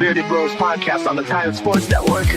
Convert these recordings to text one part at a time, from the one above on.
Bearded Bros podcast on the Titan Sports Network.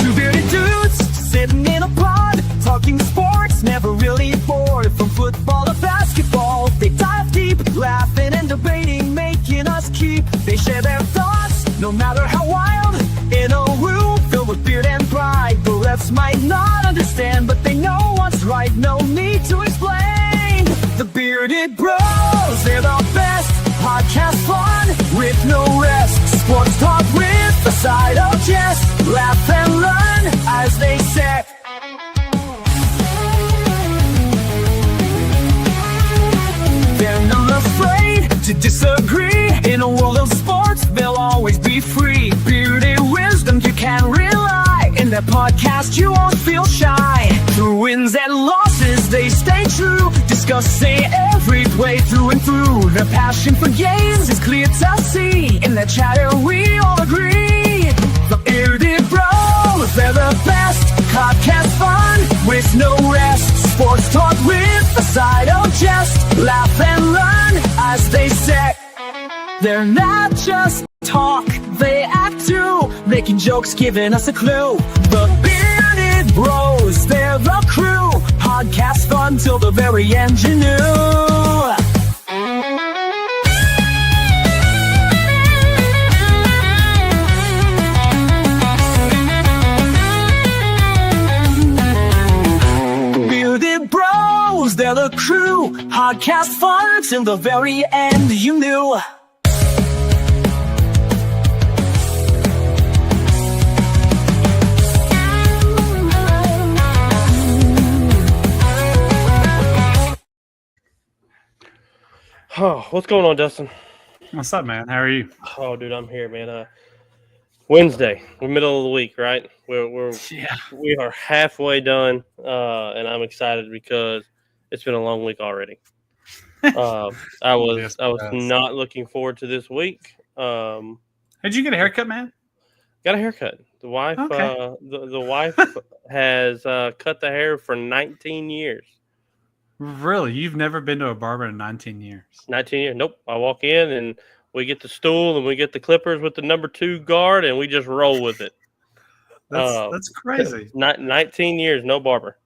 Two bearded dudes sitting in a pod, talking sports, never really bored. From football to basketball, they dive deep, laughing and debating, making us keep. They share their thoughts, no matter how wild. In a room filled with beard and pride, the refs might not understand, but they know what's right. No need to explain. The Bearded Bros, they're the best. Podcast fun with no rest. Sports talk with a side of jest. Laugh and learn as they say. They're not afraid to disagree. In a world of sports, they'll always be free. Bearded wisdom you can rely. In their podcast, you won't feel shy. Through wins and losses, they stay true. Discussing every play through and through. Their passion for games is clear to see. In their chatter, we all agree. The Bearded Bros, they're the best. Podcast fun with no rest. Sports talk with a side of jest. Laugh and learn as they say. They're not just talk, they act too. Making jokes, giving us a clue. The Bearded Bros, they're the crew. Podcast fun till the very end, you knew. Bearded Bros, they're the crew. Podcast fun till the very end, you knew. Oh, what's going on, Dustin? What's up, man? How are you? Oh, dude, I'm here, man. Wednesday, we're middle of the week, right? We are halfway done, and I'm excited because it's been a long week already. I was not looking forward to this week. Did you get a haircut, man? Got a haircut. The wife, Okay. the wife has cut the hair for 19 years. Really? You've never been to a barber in 19 years? 19 years. Nope. I walk in and we get the stool and we get the clippers with the number 2 guard and we just roll with it. That's crazy. 19 years, no barber.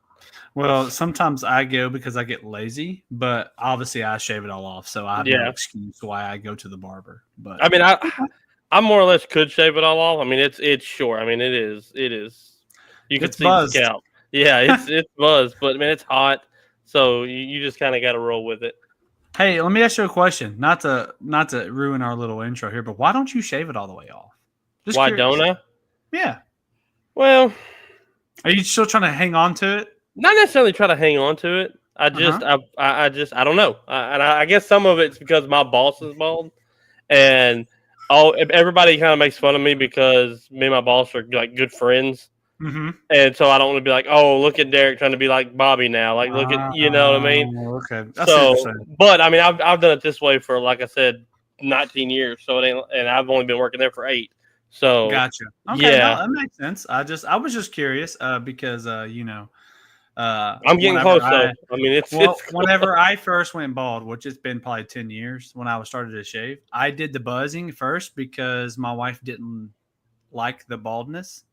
Well, sometimes I go because I get lazy, but obviously I shave it all off, so I have no excuse why I go to the barber. But I mean, I more or less could shave it all off. I mean, it's short. I mean, it is. You can see buzzed. the scalp. Yeah, it's buzzed, but man, it's hot. So you just kind of got to roll with it. Hey, let me ask you a question. Not to ruin our little intro here, but why don't you shave it all the way off? Just Why curious. don't I? Yeah. Well, Are you still trying to hang on to it? not necessarily try to hang on to it. I just I don't know. I guess some of it's because my boss is bald, and everybody kind of makes fun of me because me and my boss are like good friends. Mm-hmm. And so I don't want to be like, oh, look at Derrick trying to be like Bobby now. Like, look at, you know what I mean? Okay. That's interesting. But I mean, I've done it this way for, like I said, 19 years. So it ain't, and I've only been working there for 8. So Gotcha. Okay, yeah, no, that makes sense. I was just curious because I'm getting close. I mean, whenever I first went bald, which it's been probably 10 years when I started to shave, I did the buzzing first because my wife didn't like the baldness.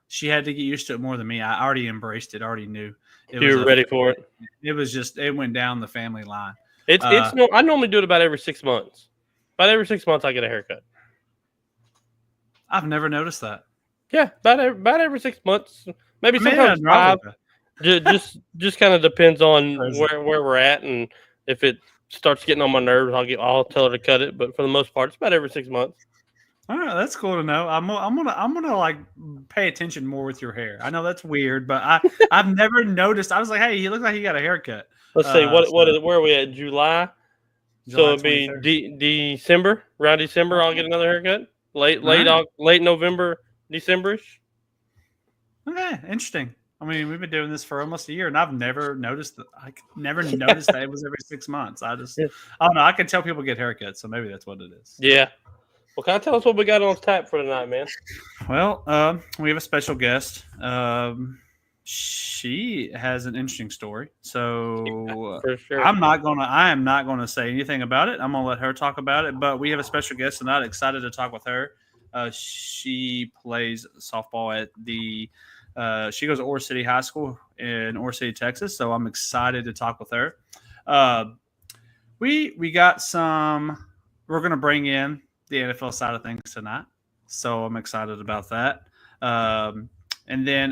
She had to get used to it more than me. I already embraced it. Already knew. You were ready for it. It was just it went down the family line. I normally do it about every 6 months. About every 6 months, I get a haircut. I've never noticed that. Yeah, about every 6 months, maybe sometimes 5. Just kind of depends on where we're at, and if it starts getting on my nerves, I'll tell her to cut it. But for the most part, it's about every 6 months. All right, that's cool to know. I'm gonna like pay attention more with your hair. I know that's weird, but I've never noticed. I was like, hey, he looks like he got a haircut. Let's see where are we at? July so it'd be December. Around December, I'll get another haircut. Late November, December-ish. Okay, interesting. I mean, we've been doing this for almost a year, and I've never noticed that. I never noticed that it was every 6 months. I don't know. I can tell people get haircuts, so maybe that's what it is. Yeah. Well, can I tell us what we got on tap for tonight, man? Well, we have a special guest. She has an interesting story. So For sure. I am not gonna say anything about it. I'm gonna let her talk about it. But we have a special guest tonight. Excited to talk with her. She plays softball at the. She goes to Ore City High School in Ore City, Texas. So I'm excited to talk with her. We got some. We're gonna bring in the NFL side of things tonight. So I'm excited about that. And then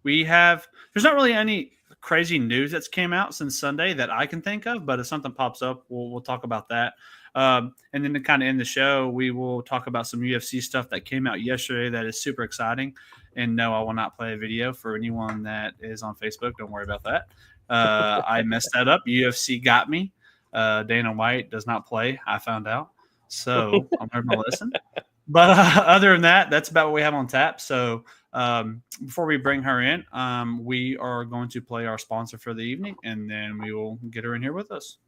there's not really any crazy news that's came out since Sunday that I can think of, but if something pops up, we'll talk about that. And then to kind of end the show, we will talk about some UFC stuff that came out yesterday that is super exciting. And no, I will not play a video for anyone that is on Facebook. Don't worry about that. I messed that up. UFC got me. Dana White does not play. I found out. So I'm never going to listen. But other than that, that's about what we have on tap. So before we bring her in, we are going to play our sponsor for the evening, and then we will get her in here with us.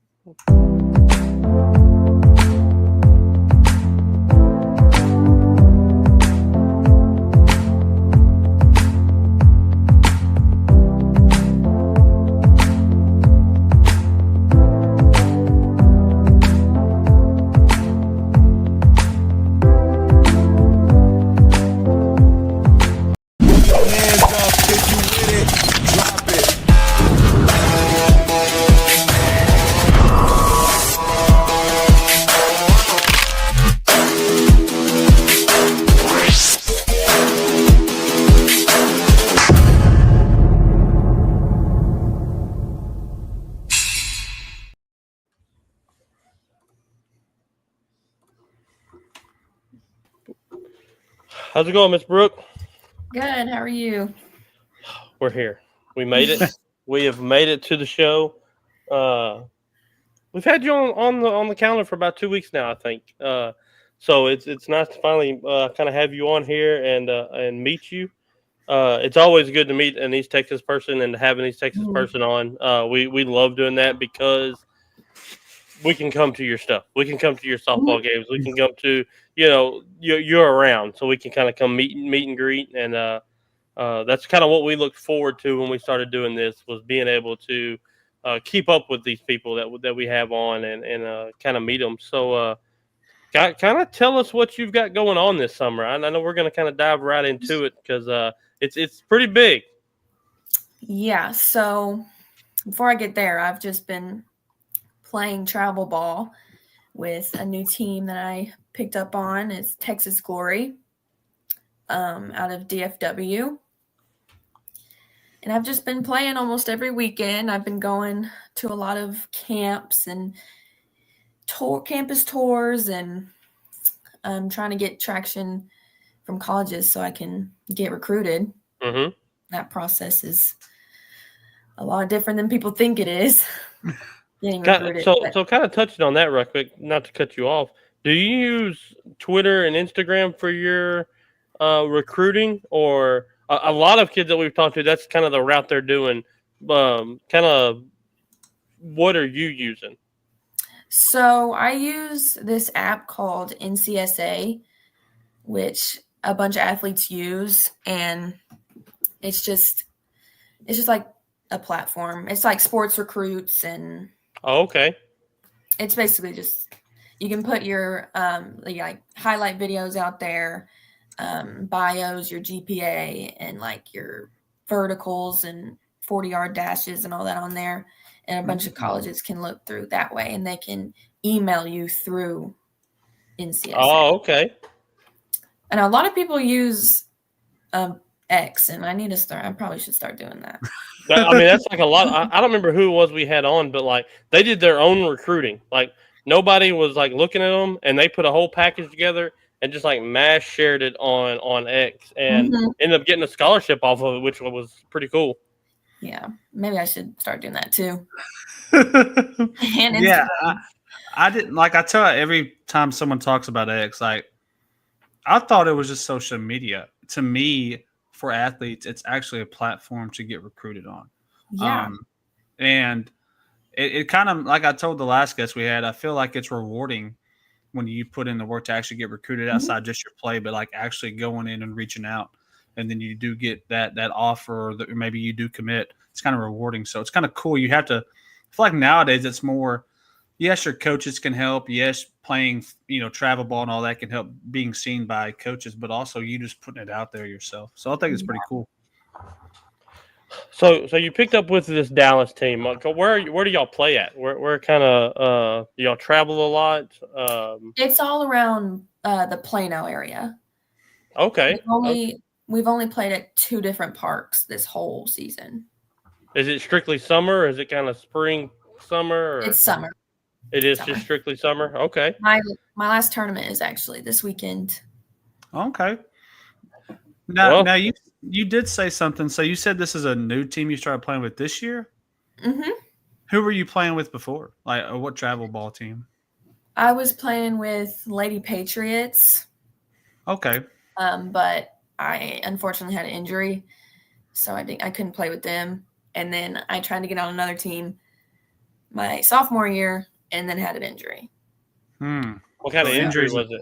How's it going, Miss Brooke? Good. How are you? We're here. We made it. We have made it to the show. We've had you on the calendar for about 2 weeks now, I think. So it's nice to finally kind of have you on here and meet you. It's always good to meet an East Texas person and to have an East Texas person on. We love doing that because we can come to your stuff. We can come to your softball games. We can come to, you're around, so we can kind of come meet and greet. And that's kind of what we looked forward to when we started doing this, was being able to keep up with these people that we have on and kind of meet them. So kind of tell us what you've got going on this summer. I know we're going to kind of dive right into it because it's pretty big. Yeah. So before I get there, I've just been playing travel ball with a new team that I picked up on. It's Texas Glory out of DFW. And I've just been playing almost every weekend. I've been going to a lot of camps and campus tours, and I'm trying to get traction from colleges so I can get recruited. Mm-hmm. That process is a lot different than people think it is. So kind of touching on that real quick, not to cut you off. Do you use Twitter and Instagram for your recruiting, or a lot of kids that we've talked to, that's kind of the route they're doing? Kind of, what are you using? So I use this app called NCSA, which a bunch of athletes use, and it's just like a platform. It's like Sports Recruits, and okay. It's basically just you can put your like highlight videos out there, bios, your GPA, and like your verticals and 40-yard dashes and all that on there. And a bunch of colleges can look through that way, and they can email you through NCSA. Oh, okay. And a lot of people use X, and I probably should start doing that. I mean, that's like a lot. I don't remember who it was we had on, but like they did their own recruiting. Like nobody was like looking at them, and they put a whole package together and just like mass shared it on X, and ended up getting a scholarship off of it, which was pretty cool. Yeah, maybe I should start doing that too. Yeah, I didn't like. I tell you, every time someone talks about X, like I thought it was just social media. To me, for athletes, it's actually a platform to get recruited on. Yeah, and it kind of, like I told the last guest we had, I feel like it's rewarding when you put in the work to actually get recruited outside just your play, but like actually going in and reaching out. and then you do get that offer, or that maybe you do commit. It's kind of rewarding. So it's kind of cool. You have to. I feel like nowadays it's more. Yes, your coaches can help. Yes, playing travel ball and all that can help being seen by coaches, but also you just putting it out there yourself. So I think it's pretty cool. So you picked up with this Dallas team. Where do y'all play at? Where kind of do y'all travel a lot? It's all around the Plano area. Okay. We've only played at 2 different parks this whole season. Is it strictly summer? Or is it kind of spring, summer? Or? It's summer. It is just strictly summer? Okay. My last tournament is actually this weekend. Okay. Now you did say something. So you said this is a new team you started playing with this year? Mm-hmm. Who were you playing with before? Like what travel ball team? I was playing with Lady Patriots. Okay. But I unfortunately had an injury, so I couldn't play with them. And then I tried to get on another team my sophomore year, and then had an injury. What kind of injury was it?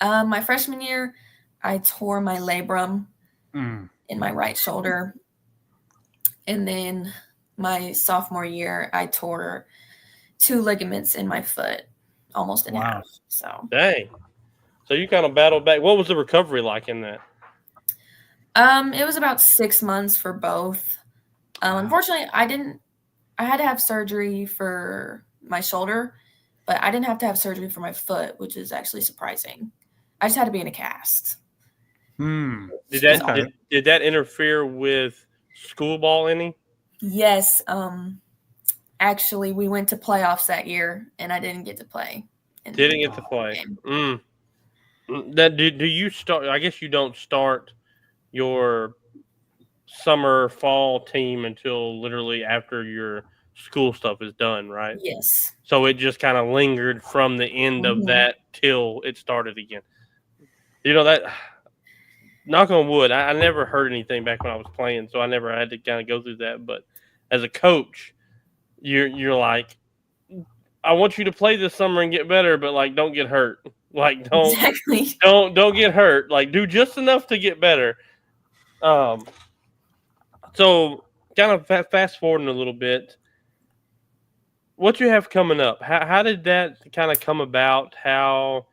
My freshman year, I tore my labrum in my right shoulder. And then my sophomore year, I tore 2 ligaments in my foot, almost in half. So dang. So you kind of battled back. What was the recovery like in that? It was about 6 months for both. Unfortunately, I had to have surgery for my shoulder, but I didn't have to have surgery for my foot, which is actually surprising. I just had to be in a cast. Did that interfere with school ball any? Yes. Actually, we went to playoffs that year, and I didn't get to play. Didn't get to play. Do you start? I guess you don't start your summer fall team until literally after your school stuff is done, right? Yes. So it just kind of lingered from the end of that till it started again. That, knock on wood, I never heard anything back when I was playing, so I never had to kind of go through that. But as a coach, you're like, I want you to play this summer and get better, but like don't get hurt. Like don't get hurt. Like do just enough to get better. So kind of fast forwarding a little bit, what you have coming up? How did that kind of come about? How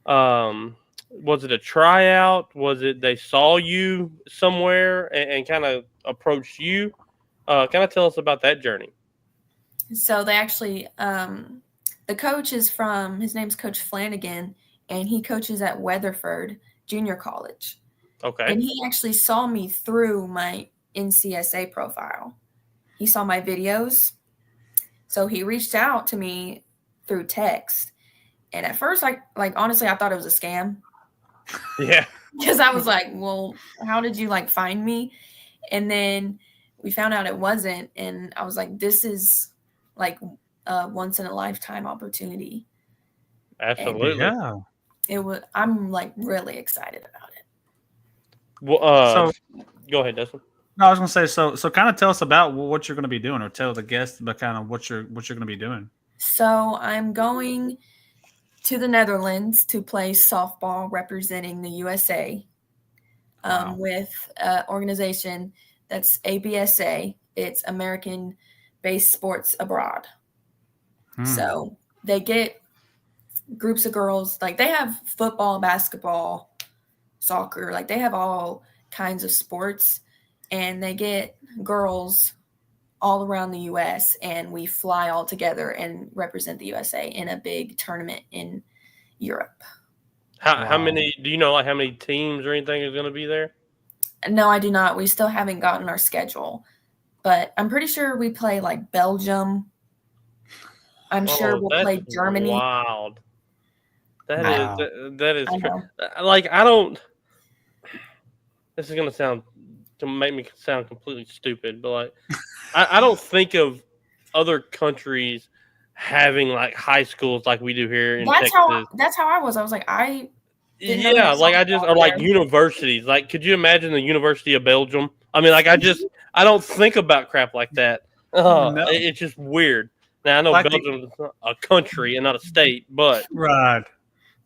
was it a tryout? Was it they saw you somewhere and kind of approached you? Kind of tell us about that journey. So they actually, the coach is his name's Coach Flanagan, and he coaches at Weatherford Junior College. Okay. And he actually saw me through my NCSA profile. He saw my videos. So he reached out to me through text. And at first, honestly, I thought it was a scam. Yeah. Because I was like, well, how did you find me? And then we found out it wasn't. And I was like, this is a once in a lifetime opportunity. Absolutely. And I'm really excited about it. Well, go ahead, Dustin. No, I was going to say, so kind of tell us about what you're going to be doing, or tell the guests about kind of what you're going to be doing. So I'm going to the Netherlands to play softball representing the USA with an organization that's ABSA. It's American Based Sports Abroad. So they get groups of girls, they have football, basketball, soccer, they have all kinds of sports, and they get girls all around the U.S., and we fly all together and represent the USA in a big tournament in Europe. How many, do you know how many teams or anything is going to be there? No, I do not. We still haven't gotten our schedule, but I'm pretty sure we play Belgium. I'm sure we'll play Germany. Wild. That is I don't, this is going to make me sound completely stupid, but I don't think of other countries having high schools like we do here in Texas. That's how I was. I was like, universities. Could you imagine the University of Belgium? I mean, I don't think about crap like that. No. It's just weird. Now I know Belgium is a country and not a state, but right.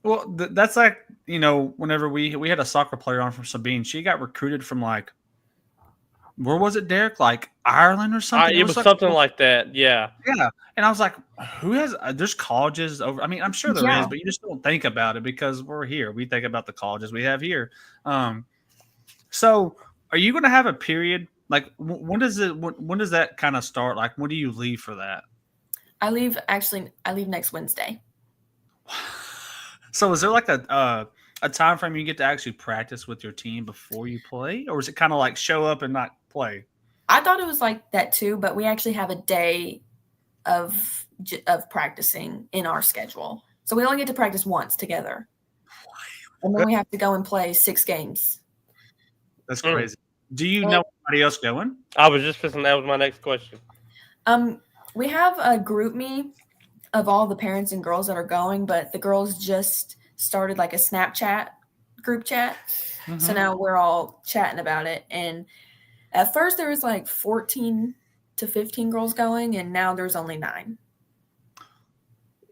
Well, that's like, whenever we had a soccer player on from Sabine, she got recruited from like, where was it, Derek? Like Ireland or something? It was something like that. Yeah. Yeah. And I was like, who has, there's colleges over. I mean, I'm sure there is, Yeah. but you just don't think about it because we're here. We think about the colleges we have here. So are you going to have a period? Like, when does that kind of start? Like, when do you leave for that? I leave next Wednesday. So is there like a time frame you get to actually practice with your team before you play, or is it kind of like show up and not play? I thought it was like that too, but we actually have a day of practicing in our schedule. So we only get to practice once together. And then we have to go and play 6 games. That's crazy. Do you know anybody else going? I was just thinking that was my next question. We have a group me of all the parents and girls that are going, but the girls just started like a Snapchat group chat. Mm-hmm. So now we're all chatting about it. And at first there was like 14 to 15 girls going, and now there's only 9.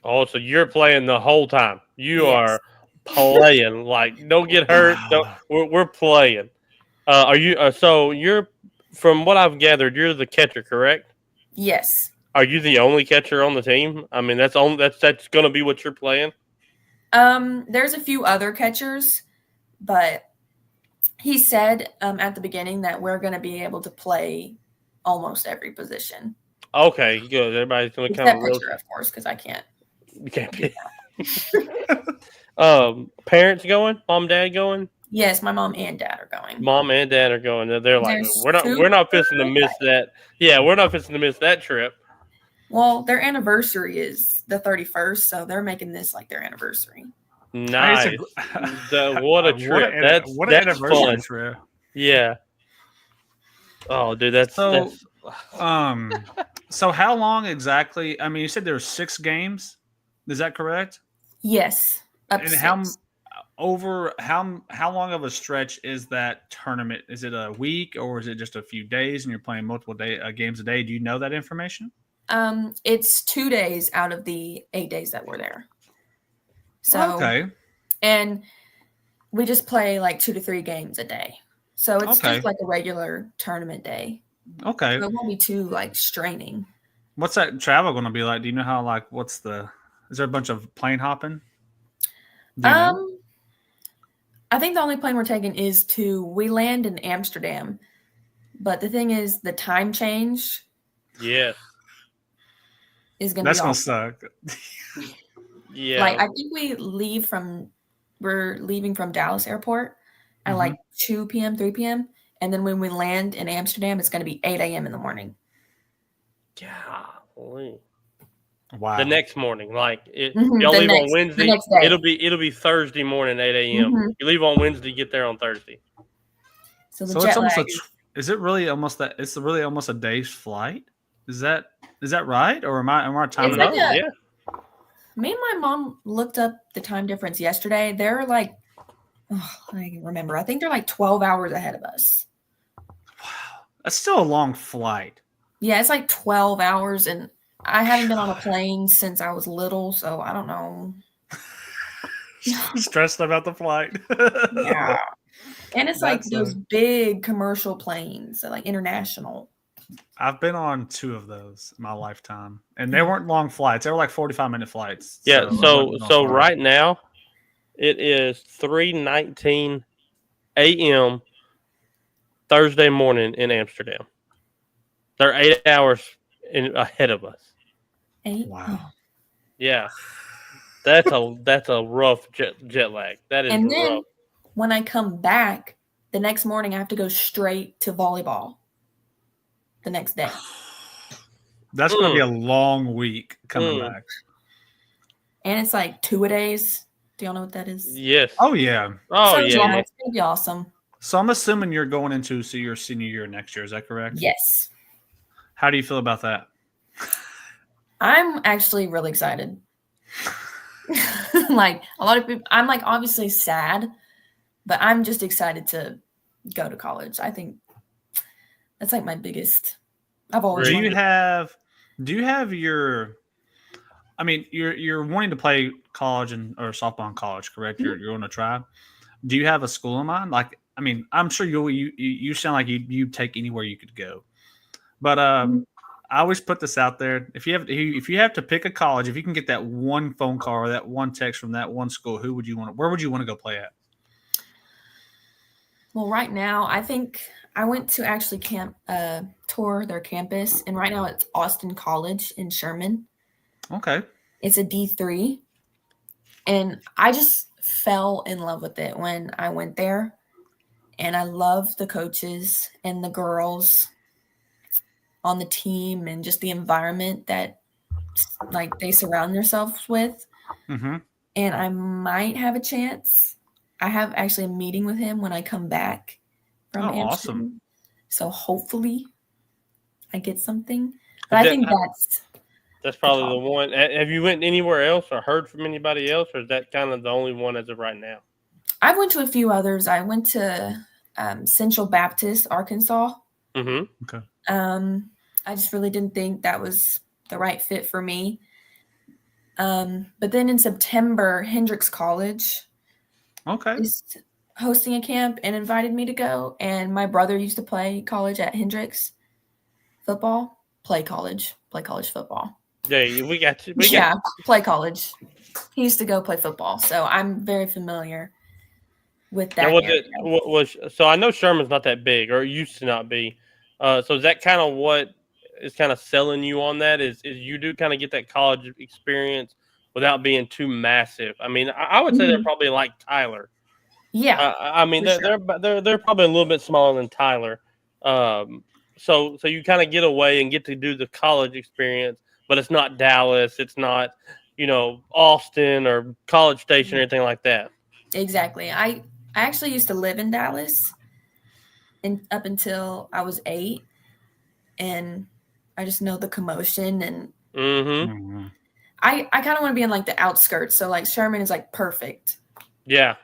Oh, so you're playing the whole time. You are playing. Like, don't get hurt. We're playing. Are you? So you're, from what I've gathered, you're the catcher, correct? Yes. Are you the only catcher on the team? I mean, that's going to be what you're playing. There's a few other catchers, but he said at the beginning that we're going to be able to play almost every position. Okay, good. Everybody's going to kind of pitcher, of course, because I can't. You can't be. Parents going? Mom, dad going? Yes, my mom and dad are going. Mom and dad are going. They're like, we're not fixing to miss that. Yeah, we're not fixing to miss that trip. Well, their anniversary is the 31st, so they're making this like their anniversary. Nice. What a trip. That's anniversary fun. Trip. Yeah. Oh, dude, that's so how long exactly? I mean, you said there were 6 games. Is that correct? Yes. And how long of a stretch is that tournament? Is it a week or is it just a few days and you're playing multiple games a day? Do you know that information? It's 2 days out of the 8 days that we're there. So okay. And we just play like 2 to 3 games a day. So it's just like a regular tournament day. Okay. So it won't be too like straining. What's that travel going to be like? Do you know how is there a bunch of plane hopping? I think the only plane we're taking we land in Amsterdam. But the thing is the time change. Yeah. Is going to be That's going to suck. Yeah. Like I think we're leaving from Dallas Airport at like 2 p.m., 3 p.m. And then when we land in Amsterdam, it's going to be 8 a.m. in the morning. Golly. Wow. The next morning. Like y'all leave on Wednesday. It'll be Thursday morning, 8 a.m. Mm-hmm. You leave on Wednesday, get there on Thursday. So it's almost is it really almost that? It's really almost a day's flight. Is that right? Or am I timing like it? Yeah. Me and my mom looked up the time difference yesterday. They're like, I can remember. I think they're like 12 hours ahead of us. Wow. That's still a long flight. Yeah, it's like 12 hours. And I haven't been on a plane since I was little. So I don't know. Stressed about the flight. Yeah. And it's like those big commercial planes, like international. I've been on 2 of those in my lifetime, and they weren't long flights. They were like 45-minute flights. Yeah. So right now, it is 3:19 a.m. Thursday morning in Amsterdam. They're 8 hours ahead of us. 8? Wow. Yeah. That's a rough jet lag. That is and then rough. When I come back the next morning, I have to go straight to volleyball the next day. That's going to be a long week coming back. And it's like 2-a-days. Do y'all know what that is? Yes. Oh, yeah. Oh, yeah. It's going to be awesome. So I'm assuming you're going into your senior year next year. Is that correct? Yes. How do you feel about that? I'm actually really excited. Like a lot of people, I'm like obviously sad, but I'm just excited to go to college. I think that's like my biggest. I've always. Do you have your? I mean, you're wanting to play college or softball in college, correct? Mhm. You're going to try. Do you have a school in mind? Like, I mean, I'm sure you sound like you take anywhere you could go. But I always put this out there: if you have to pick a college, if you can get that one phone call or that one text from that one school, who would you want? Where would you want to go play at? Well, right now, I think I went to actually tour their campus, and right now it's Austin College in Sherman. Okay. It's a D3, and I just fell in love with it when I went there, and I love the coaches and the girls on the team and just the environment that like they surround themselves with. Mm-hmm. And I might have a chance. I have actually a meeting with him when I come back from Amsterdam. Awesome. So hopefully I get something. But I think that's probably the one. Have you went anywhere else or heard from anybody else, or is that kind of the only one as of right now? I went to a few others. I went to Central Baptist, Arkansas. Mm-hmm. Okay. I just really didn't think that was the right fit for me. But then in September, Hendrix College is hosting a camp and invited me to go. And my brother used to play college at Hendrix football. Play college football. Yeah, we got you. Play college. He used to go play football, so I'm very familiar with that. So I know Sherman's not that big, or it used to not be. So is that kind of what is kind of selling you on that? Is you do kind of get that college experience without being too massive? I mean, I would say they're probably like Tyler. Yeah, I mean, they're probably a little bit smaller than Tyler. So you kind of get away and get to do the college experience, but it's not Dallas. It's not, Austin or College Station or anything like that. Exactly. I actually used to live in Dallas up until I was 8, and I just know the commotion, and I kind of want to be in like the outskirts. So like Sherman is like perfect. Yeah.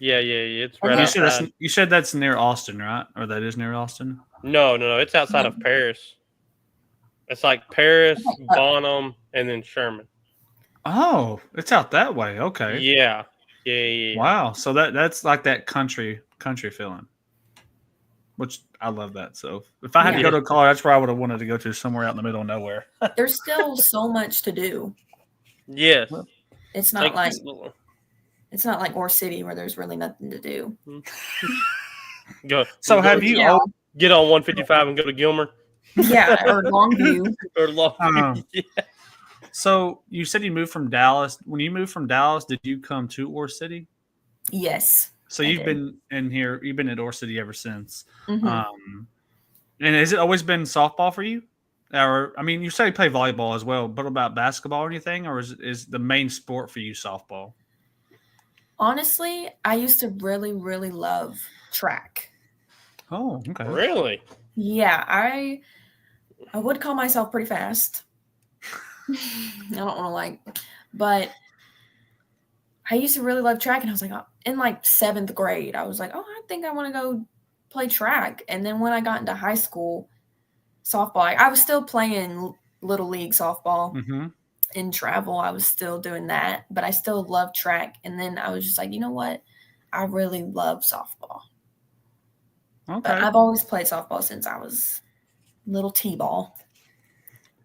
It's right outside. You said that's near Austin, right? Or that is near Austin? No. It's outside of Paris. It's like Paris, Bonham, and then Sherman. Oh, it's out that way. Okay. Yeah. Wow. So that's like that country feeling, which I love that. So if I had to go to college, that's where I would have wanted to go to, somewhere out in the middle of nowhere. There's still so much to do. Yes. It's not like Ore City where there's really nothing to do. Get on 155 and go to Gilmer? Yeah, or Longview. Yeah. So you said you moved from Dallas. When you moved from Dallas, did you come to Ore City? Yes. So you've been in here. You've been at Ore City ever since. Mm-hmm. And has it always been softball for you? Or, I mean, you say you play volleyball as well, but about basketball or anything? Or is the main sport for you softball? Honestly, I used to really, really love track. Oh, okay. Really? Yeah, I would call myself pretty fast. I don't want to but I used to really love track, and I was like, in like 7th grade, I was like, I think I want to go play track. And then when I got into high school softball, I was still playing little league softball. Mm-hmm. In travel, I was still doing that, but I still love track. And then I was just like, you know what? I really love softball. Okay. But I've always played softball since I was little T-ball.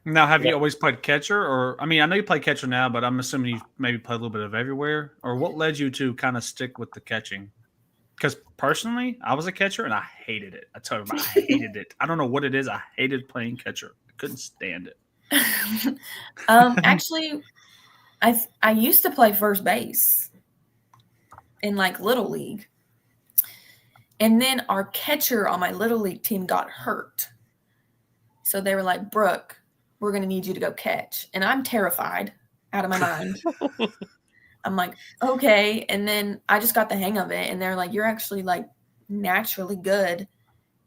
Now, have you always played catcher? Or, I mean, I know you play catcher now, but I'm assuming you maybe played a little bit of everywhere. Or what led you to kind of stick with the catching? Because personally, I was a catcher and I hated it. I tell you, I hated it. I don't know what it is. I hated playing catcher. I couldn't stand it. Actually, I used to play first base in like little league, and then our catcher on my little league team got hurt, so they were like, Brooke, we're gonna need you to go catch. And I'm terrified out of my mind. I'm like, okay. And then I just got the hang of it, and they're like, you're actually like naturally good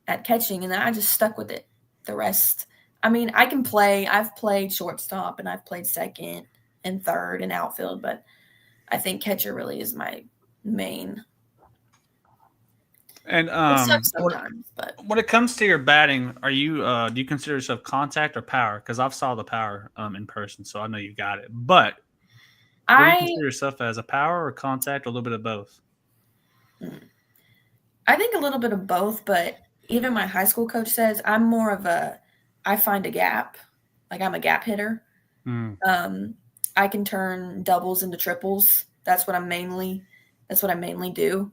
at catching. And then I just stuck with it the rest. I mean, I can play. I've played shortstop, and I've played second and third and outfield, but I think catcher really is my main. And It sucks sometimes, but when it comes to your batting, are you do you consider yourself contact or power? Because I've saw the power in person, so I know you got it. But what do you I consider yourself as, a power or contact, or a little bit of both? I think a little bit of both, but even my high school coach says I'm more of I find a gap. Like I'm a gap hitter. I can turn doubles into triples. That's what I mainly do.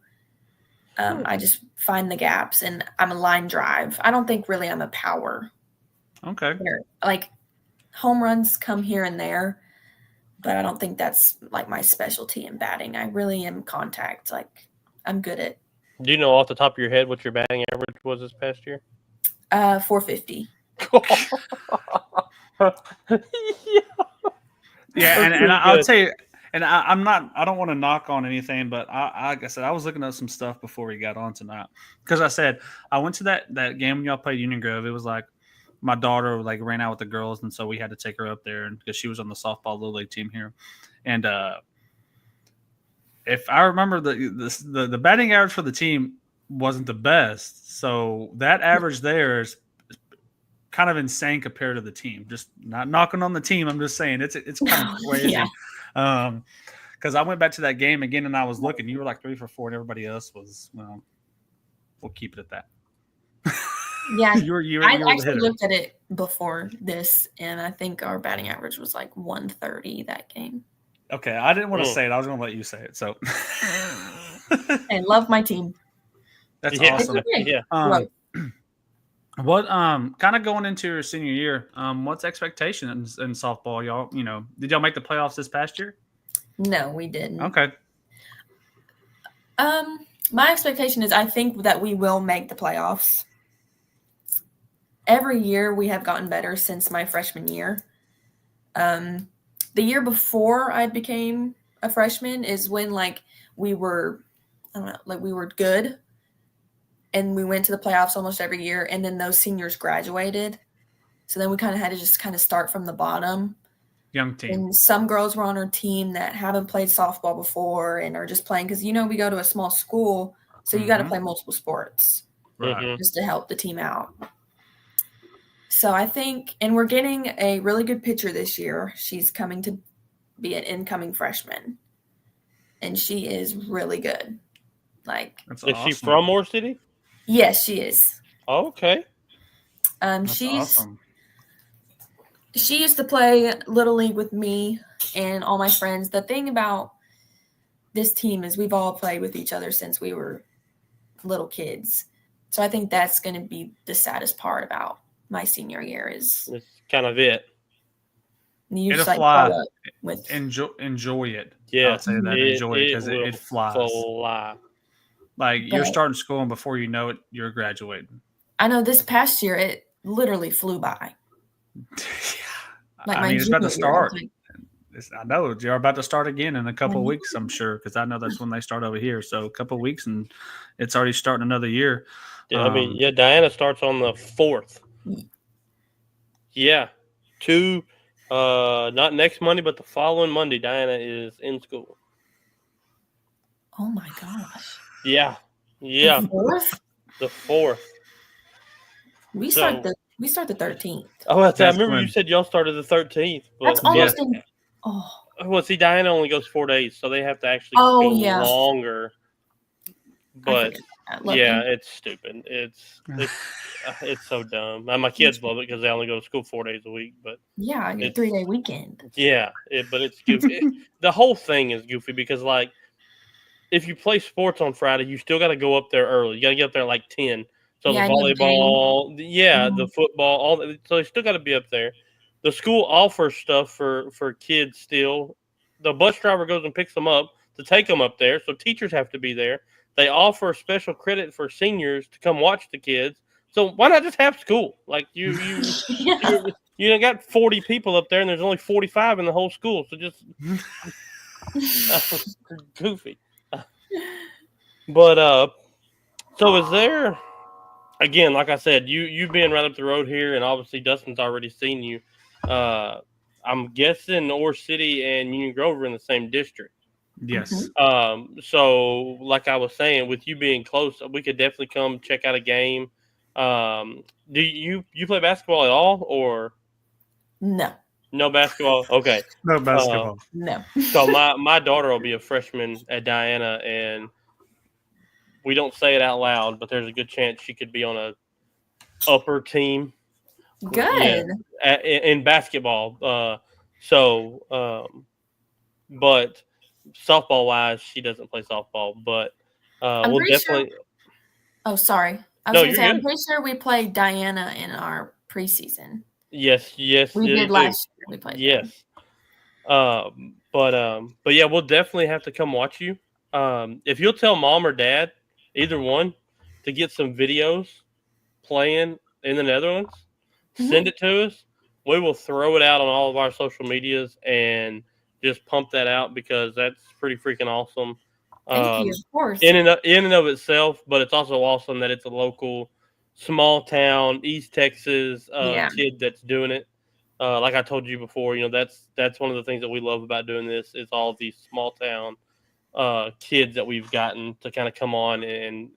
I just find the gaps, and I'm a line drive. I don't think really I'm a power. Okay. Hitter. Like home runs come here and there, but I don't think that's like my specialty in batting. I really am contact. Like I'm good at Do you know off the top of your head what your batting average was this past year? 450. Yeah, and I'll tell you, and I don't want to knock on anything, but like I said, I was looking at some stuff before we got on tonight, because I said I went to that game when y'all played Union Grove. It was like my daughter like ran out with the girls, and so we had to take her up there, and because she was on the softball little league team here, and if I remember, the batting average for the team wasn't the best, so that average there is kind of insane compared to the team. Just not knocking on the team. I'm just saying it's kind of crazy. Yeah. Because I went back to that game again and I was looking. You were like 3 for 4, and everybody else was, well, we'll keep it at that. Yeah, I the actually hitter. looked at it before this, and I think our batting average was like 130 that game. Okay, I didn't want to say it. I was going to let you say it. So, I love my team. that's Yeah. awesome. Okay. Yeah. What kind of going into your senior year? What's expectations in softball, y'all? Did y'all make the playoffs this past year? No, we didn't. Okay. My expectation is I think that we will make the playoffs. Every year we have gotten better since my freshman year. The year before I became a freshman is when we were good, and we went to the playoffs almost every year, and then those seniors graduated. So then we kind of had to just kind of start from the bottom. Young team. And some girls were on our team that haven't played softball before and are just playing because, we go to a small school, so you got to play multiple sports just to help the team out. So I think, and we're getting a really good pitcher this year. She's coming to be an incoming freshman, and she is really good. Is she from Moore City? Yes, she is. Oh, okay. She's awesome. She used to play Little League with me and all my friends. The thing about this team is we've all played with each other since we were little kids. So I think that's going to be the saddest part about my senior year is it's kind of it. You It'll just fly. With Enjoy it. Yeah, I'll say that. Enjoy it because it flies. Fly. You're starting school, and before you know it, you're graduating. I know this past year it literally flew by. It's about to start. I know you're about to start again in a couple of weeks, I'm sure, because I know that's when they start over here. So a couple of weeks, and it's already starting another year. Yeah, Diana starts on the 4th. Yeah, not next Monday, but the following Monday, Diana is in school. Oh my gosh! Yeah. The 4th. The 4th. We start the 13th. Oh, I remember you said y'all started the 13th. That's almost in. Oh. Well, see, Diana only goes 4 days, so they have to actually go longer. But it's stupid. It's so dumb. My kids love it because they only go to school 4 days a week. But yeah, a 3-day weekend. Yeah, but it's goofy. The whole thing is goofy because if you play sports on Friday, you still got to go up there early. You got to get up there at 10. So the volleyball, the football, all that. So they still got to be up there. The school offers stuff for kids still. The bus driver goes and picks them up to take them up there. So teachers have to be there. They offer special credit for seniors to come watch the kids. So why not just have school? You got 40 people up there, and there's only 45 in the whole school. So just goofy. But so is there? Again, like I said, you being right up the road here, and obviously Dustin's already seen you. I'm guessing Ore City and Union Grove are in the same district. Yes. So like I was saying, with you being close, we could definitely come check out a game. Do you play basketball at all, or No. no basketball? Okay. No basketball. No. So my daughter will be a freshman at Diana, and we don't say it out loud, but there's a good chance she could be on a upper team. Good. Yeah, in basketball. But softball wise, she doesn't play softball. But I'm we'll pretty definitely. sure. Oh, sorry. I was No, going to you're say, I'm good. pretty sure we played Diana in our preseason. Yes, We yeah, did you do. last year. We played them. Yes. But yeah, we'll definitely have to come watch you. If you'll tell mom or dad, either one, to get some videos playing in the Netherlands, send it to us. We will throw it out on all of our social medias and just pump that out because that's pretty freaking awesome. Thank you, of course. In and of itself, but it's also awesome that it's a local, small town, East Texas kid that's doing it. Like I told you before, that's one of the things that we love about doing this is all these small town kids that we've gotten to kind of come on and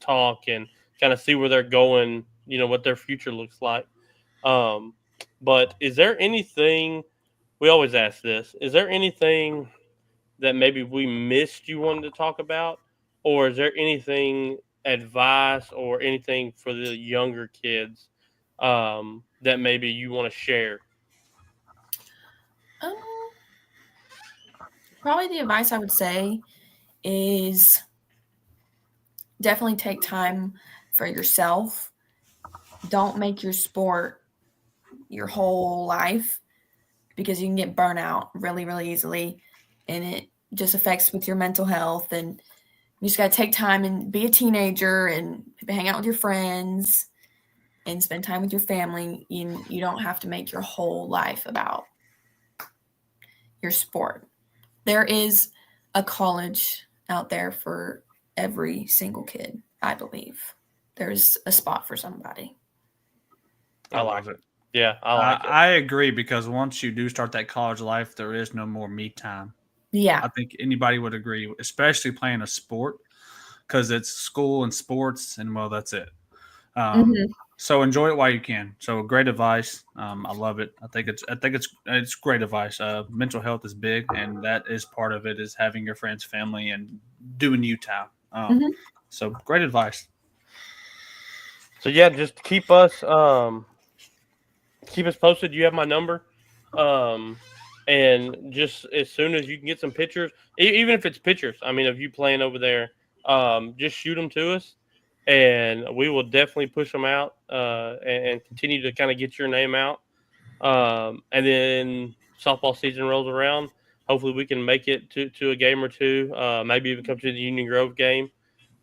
talk and kind of see where they're going, what their future looks like. But is there anything, we always ask this, is there anything that maybe we missed you wanted to talk about? Or is there anything, advice or anything for the younger kids that maybe you want to share? Probably the advice I would say is definitely take time for yourself. Don't make your sport your whole life because you can get burnt out really, really easily. And it just affects with your mental health. And you just got to take time and be a teenager and hang out with your friends and spend time with your family. You don't have to make your whole life about your sport. There is a college out there for every single kid, I believe. There's a spot for somebody. I like it. Yeah, I like it. I agree because once you do start that college life, there is no more me time. Yeah. I think anybody would agree, especially playing a sport because it's school and sports and, well, that's it. So enjoy it while you can. So great advice. I love it. I think it's great advice. Mental health is big, and that is part of it is having your friends, family, and doing you time. So great advice. So yeah, just keep us posted. You have my number, and just as soon as you can get some pictures, even if it's pictures, I mean, of you playing over there, just shoot them to us. And we will definitely push them out and continue to kind of get your name out. And then softball season rolls around. Hopefully we can make it to a game or two, maybe even come to the Union Grove game.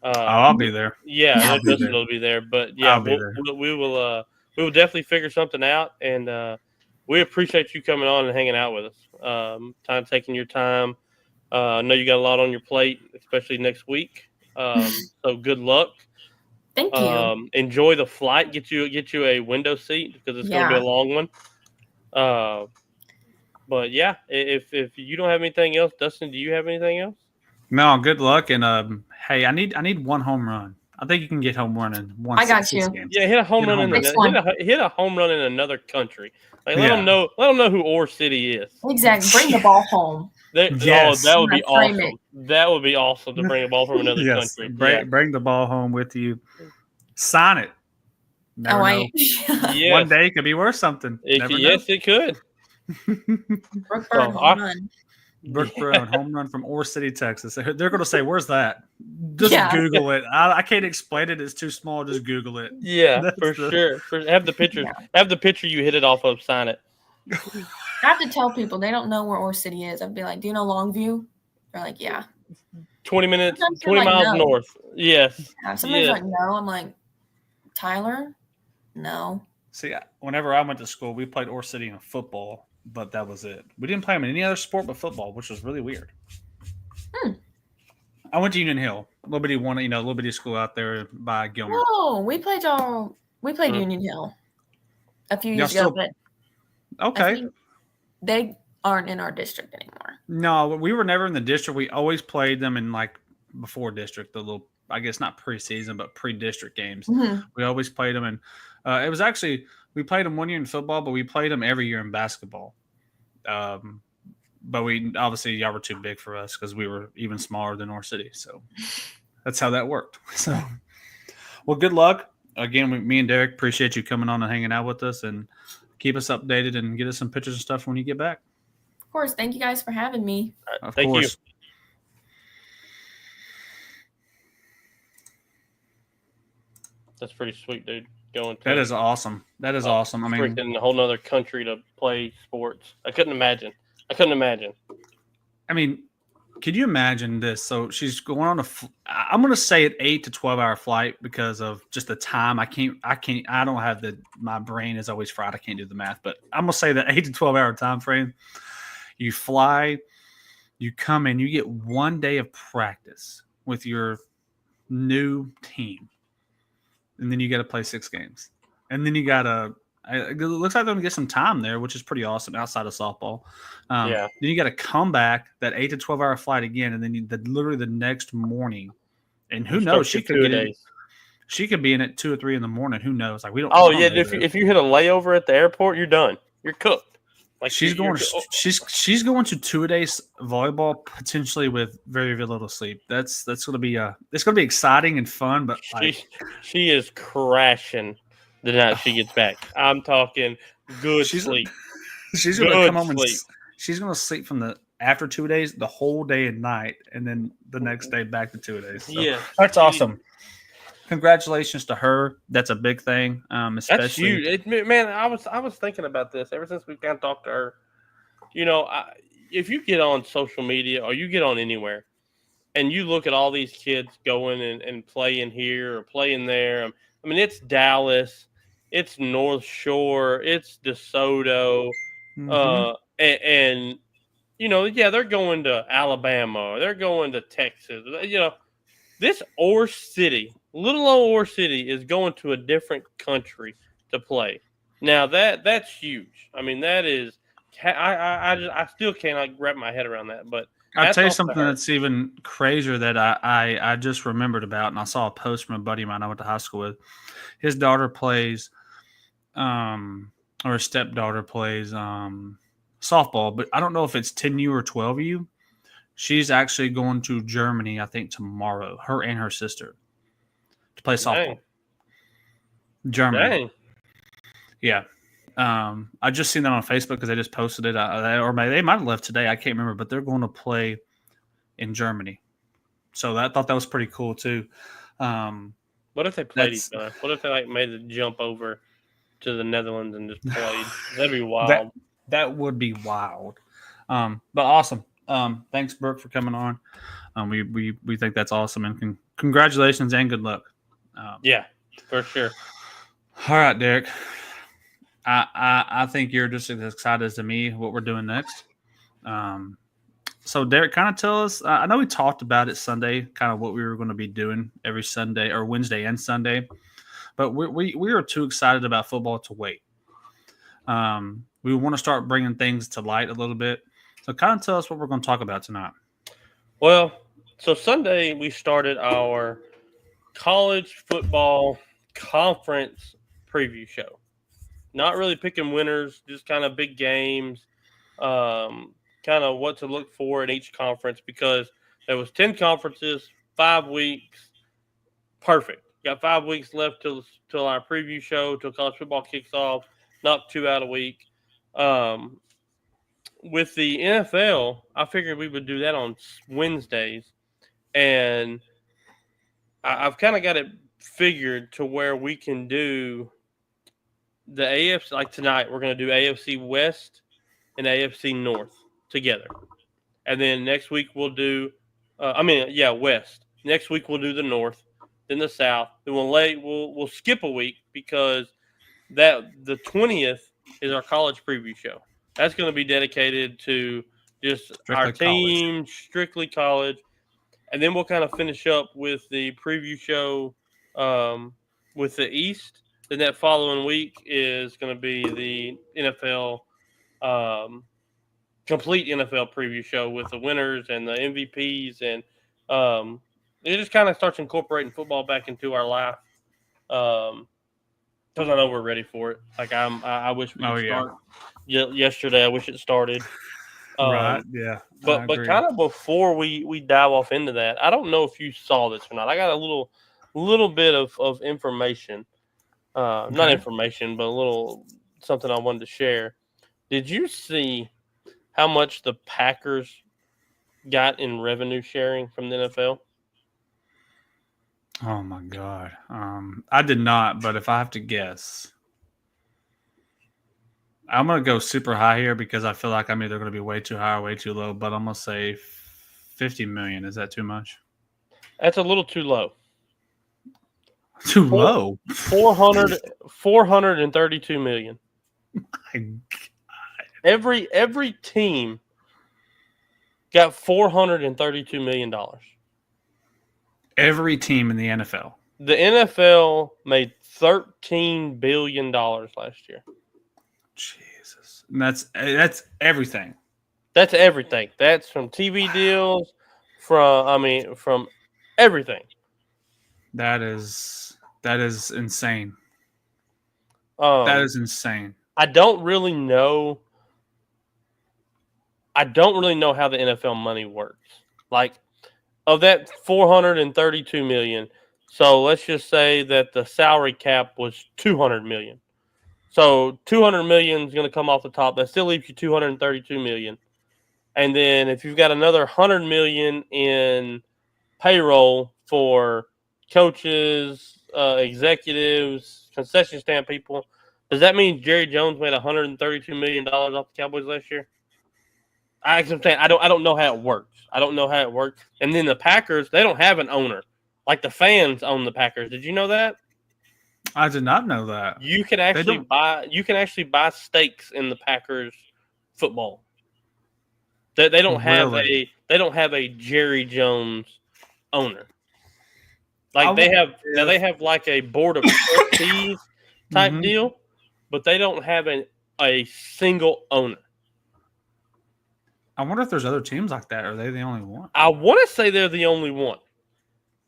I'll be there. Yeah, Dustin will be there. But yeah, we will definitely figure something out. And we appreciate you coming on and hanging out with us. Taking your time. I know you got a lot on your plate, especially next week. So good luck. Thank you. Enjoy the flight. Get you a window seat because it's going to be a long one. But yeah, if you don't have anything else, Dustin, do you have anything else? No, good luck. And hey, I need one home run. I think you can get home run in one. I got you. Games. Yeah, hit a home run hit a home run in another country. Like let them know who Ore City is. Exactly. Bring the ball home. That would be awesome. That would be awesome to bring a ball from another country. Bring the ball home with you. Sign it. Never know. Yes. One day it could be worth something. It could. Brooke Byrd home run. Brooke Byrd home run from Ore City, Texas. They're going to say, "Where's that?" Just Google it. I can't explain it. It's too small. Just Google it. Yeah, sure. Have the picture. Have the picture you hit it off of. Sign it. I have to tell people they don't know where Ore City is. I'd be like, "Do you know Longview?" They're like, "Yeah." 20 minutes, 20 miles north. Yes. Yeah, somebody's like, "No." I'm like, "Tyler, no." See, whenever I went to school, we played Ore City in football, but that was it. We didn't play them in any other sport but football, which was really weird. I went to Union Hill, little bitty school out there by Gilmer. Oh, we played Union Hill a few years ago, but okay. aren't in our district anymore. No, we were never in the district. We always played them in like before district, the little, I guess not preseason, but pre-district games. Mm-hmm. We always played them, and it was actually we played them one year in football, but we played them every year in basketball. But we obviously y'all were too big for us because we were even smaller than North City, so that's how that worked. So, well, good luck again. Me and Derek appreciate you coming on and hanging out with us, and keep us updated and get us some pictures and stuff when you get back. Of course. Thank you guys for having me. Of Thank course. you. That's pretty sweet, dude. Going to That is awesome. That is awesome. I mean, freaking a whole nother country to play sports. I couldn't imagine. could you imagine this? So she's going on I'm going to say an 8 to 12 hour flight because of just the time. I don't have my brain is always fried. I can't do the math, but I'm going to say that 8 to 12 hour time frame. You fly, you come in, you get 1 day of practice with your new team. And then you got to play 6 games. And then you got to it looks like they're going to get some time there, which is pretty awesome outside of softball. Then you got to come back that 8 to 12 hour flight again, and then literally the next morning. And who knows? She could be in at 2 or 3 in the morning. Who knows? Like we don't. Oh yeah, if you hit a layover at the airport, you're done. You're cooked. Like she's going to 2-a-days volleyball potentially with very, very little sleep. That's going to be it's going to be exciting and fun. But she is crashing the night she gets back. I'm talking good sleep. She's going to come home and she's going to sleep from after 2 days, the whole day and night, and then the next day back to 2 days. So yeah, that's awesome. Congratulations to her. That's a big thing. Especially, that's huge. Man, I was thinking about this ever since we kind of talked to her. You know, if you get on social media or you get on anywhere, and you look at all these kids going and playing here or playing there. I mean, it's Dallas, it's North Shore, it's DeSoto, and you know, they're going to Alabama, or they're going to Texas. You know, this little old Ore City is going to a different country to play. Now that's huge. I mean, that is. I still cannot wrap my head around that. But I'll tell you something that's even crazier that I just remembered about, and I saw a post from a buddy of mine I went to high school with. His daughter plays, or his stepdaughter plays softball, but I don't know if it's 10U or 12U. She's actually going to Germany, I think, tomorrow. Her and her sister to play softball. Dang. Germany. Dang. Yeah. I just seen that on Facebook because they just posted it, or they might have left today. I can't remember, but they're going to play in Germany. So I thought that was pretty cool too. What if they played each other? What if they made the jump over to the Netherlands and just played? That'd be wild. That would be wild. But awesome. Thanks, Brooke, for coming on. We think that's awesome, and congratulations and good luck. Yeah, for sure. All right, Derek. I think you're just as excited as me what we're doing next. So Derek, kind of tell us. I know we talked about it Sunday, kind of what we were going to be doing every Sunday or Wednesday and Sunday, but we are too excited about football to wait. We want to start bringing things to light a little bit. So kind of tell us what we're going to talk about tonight. Well, so Sunday we started our college football conference preview show. Not really picking winners, just kind of big games, kind of what to look for in each conference, because there was 10 conferences, 5 weeks. Perfect. Got 5 weeks left till our preview show, till college football kicks off. Knock 2 out a week. With the NFL, I figured we would do that on Wednesdays, and I've kind of got it figured to where we can do the AFC, like tonight, we're going to do AFC West and AFC North together. And then next week we'll do, West. Next week we'll do the North, then the South. Then we'll skip a week because the 20th is our college preview show. That's going to be dedicated to just strictly our team, college. Strictly college. And then we'll kind of finish up with the preview show with the East. Then that following week is going to be the NFL complete NFL preview show with the winners and the MVPs, and it just kind of starts incorporating football back into our life. Because I know we're ready for it. Like I wish we could start yesterday. I wish it started. Right. Yeah. But kind of before we dive off into that, I don't know if you saw this or not. I got a little bit of information. Not information, but a little something I wanted to share. Did you see how much the Packers got in revenue sharing from the NFL? Oh my God. I did not, but if I have to guess, I'm going to go super high here because I feel like I'm either going to be way too high or way too low, but I'm going to say 50 million. Is that too much? That's a little too low. Too low? 432 million. My God. Every team got $432 million. Every team in the NFL. The NFL made $13 billion last year. Jesus. And that's everything. That's everything. That's from TV deals, from everything. That is insane. That is insane. I don't really know how the NFL money works. Like, of that 432 million, so let's just say that the salary cap was 200 million. So 200 million is going to come off the top. That still leaves you 232 million. And then if you've got another 100 million in payroll for coaches, executives, concession stand people, does that mean Jerry Jones made $132 million off the Cowboys last year? I don't know how it works. And then the Packers, they don't have an owner. Like the fans own the Packers. Did you know that? I did not know that. You can actually buy stakes in the Packers football. They don't have a Jerry Jones owner. Like they have like a board of trustees type deal, but they don't have a single owner. I wonder if there's other teams like that. Or are they the only one? I want to say they're the only one.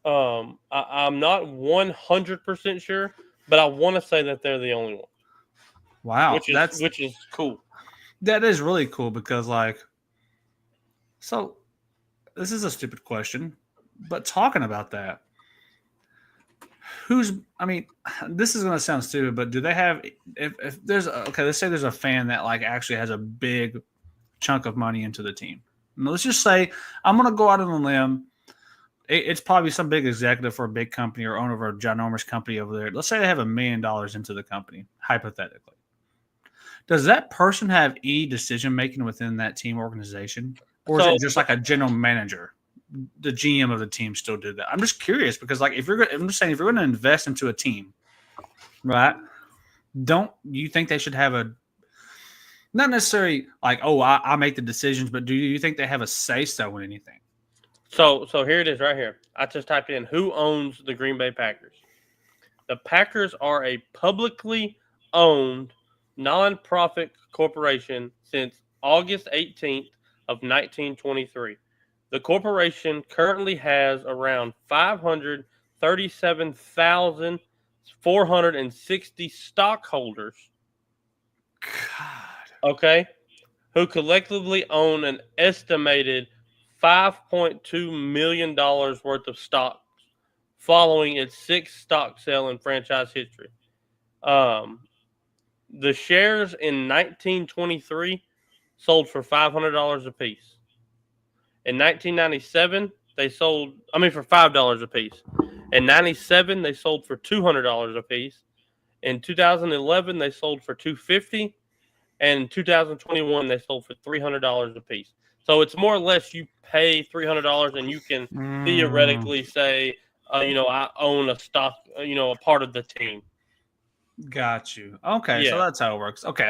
I'm not 100% sure, but I want to say that they're the only one. Wow, which is cool. That is really cool because, like, so this is a stupid question, but talking about that, this is going to sound stupid, but do they have, if there's, let's say there's a fan that, like, actually has a big chunk of money into the team. And let's just say I'm going to go out on a limb. It's probably some big executive for a big company or owner of a ginormous company over there. Let's say they have $1 million into the company, hypothetically. Does that person have any decision-making within that team organization? Or is it just like a general manager? The GM of the team still do that? I'm just curious because, like, if you're going to invest into a team, right, don't you think they should have not necessarily like, oh, I make the decisions, but do you think they have a say-so in anything? So here it is right here. I just typed in who owns the Green Bay Packers. The Packers are a publicly owned nonprofit corporation since August 18th of 1923. The corporation currently has around 537,460 stockholders. God. Okay, who collectively own an estimated $5.2 million worth of stocks following its sixth stock sale in franchise history. The shares in 1923 sold for $500 a piece. In 1997, they sold, for $5 a piece. In 97, they sold for $200 a piece. In 2011, they sold for $250. And in 2021, they sold for $300 a piece. So it's more or less you pay $300 and you can theoretically say, I own a stock, a part of the team. Got you. Okay, so that's how it works. Okay.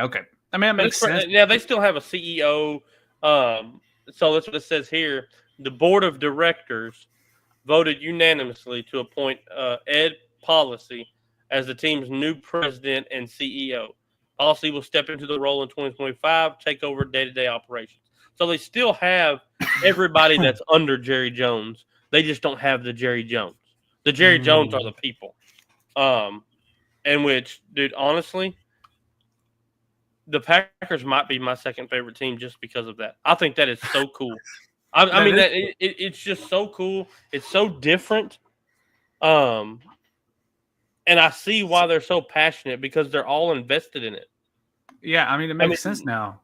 I mean, it makes sense. Yeah, they still have a CEO. So that's what it says here. The board of directors voted unanimously to appoint Ed Policy as the team's new president and CEO. Policy will step into the role in 2025, take over day-to-day operations. So they still have everybody that's under Jerry Jones. They just don't have the Jerry Jones. The Jerry Jones are the people. In which, dude, honestly, the Packers might be my second favorite team just because of that. I think that is so cool. I mean, it's just so cool. It's so different. And I see why they're so passionate because they're all invested in it. Yeah, I mean, it makes sense now.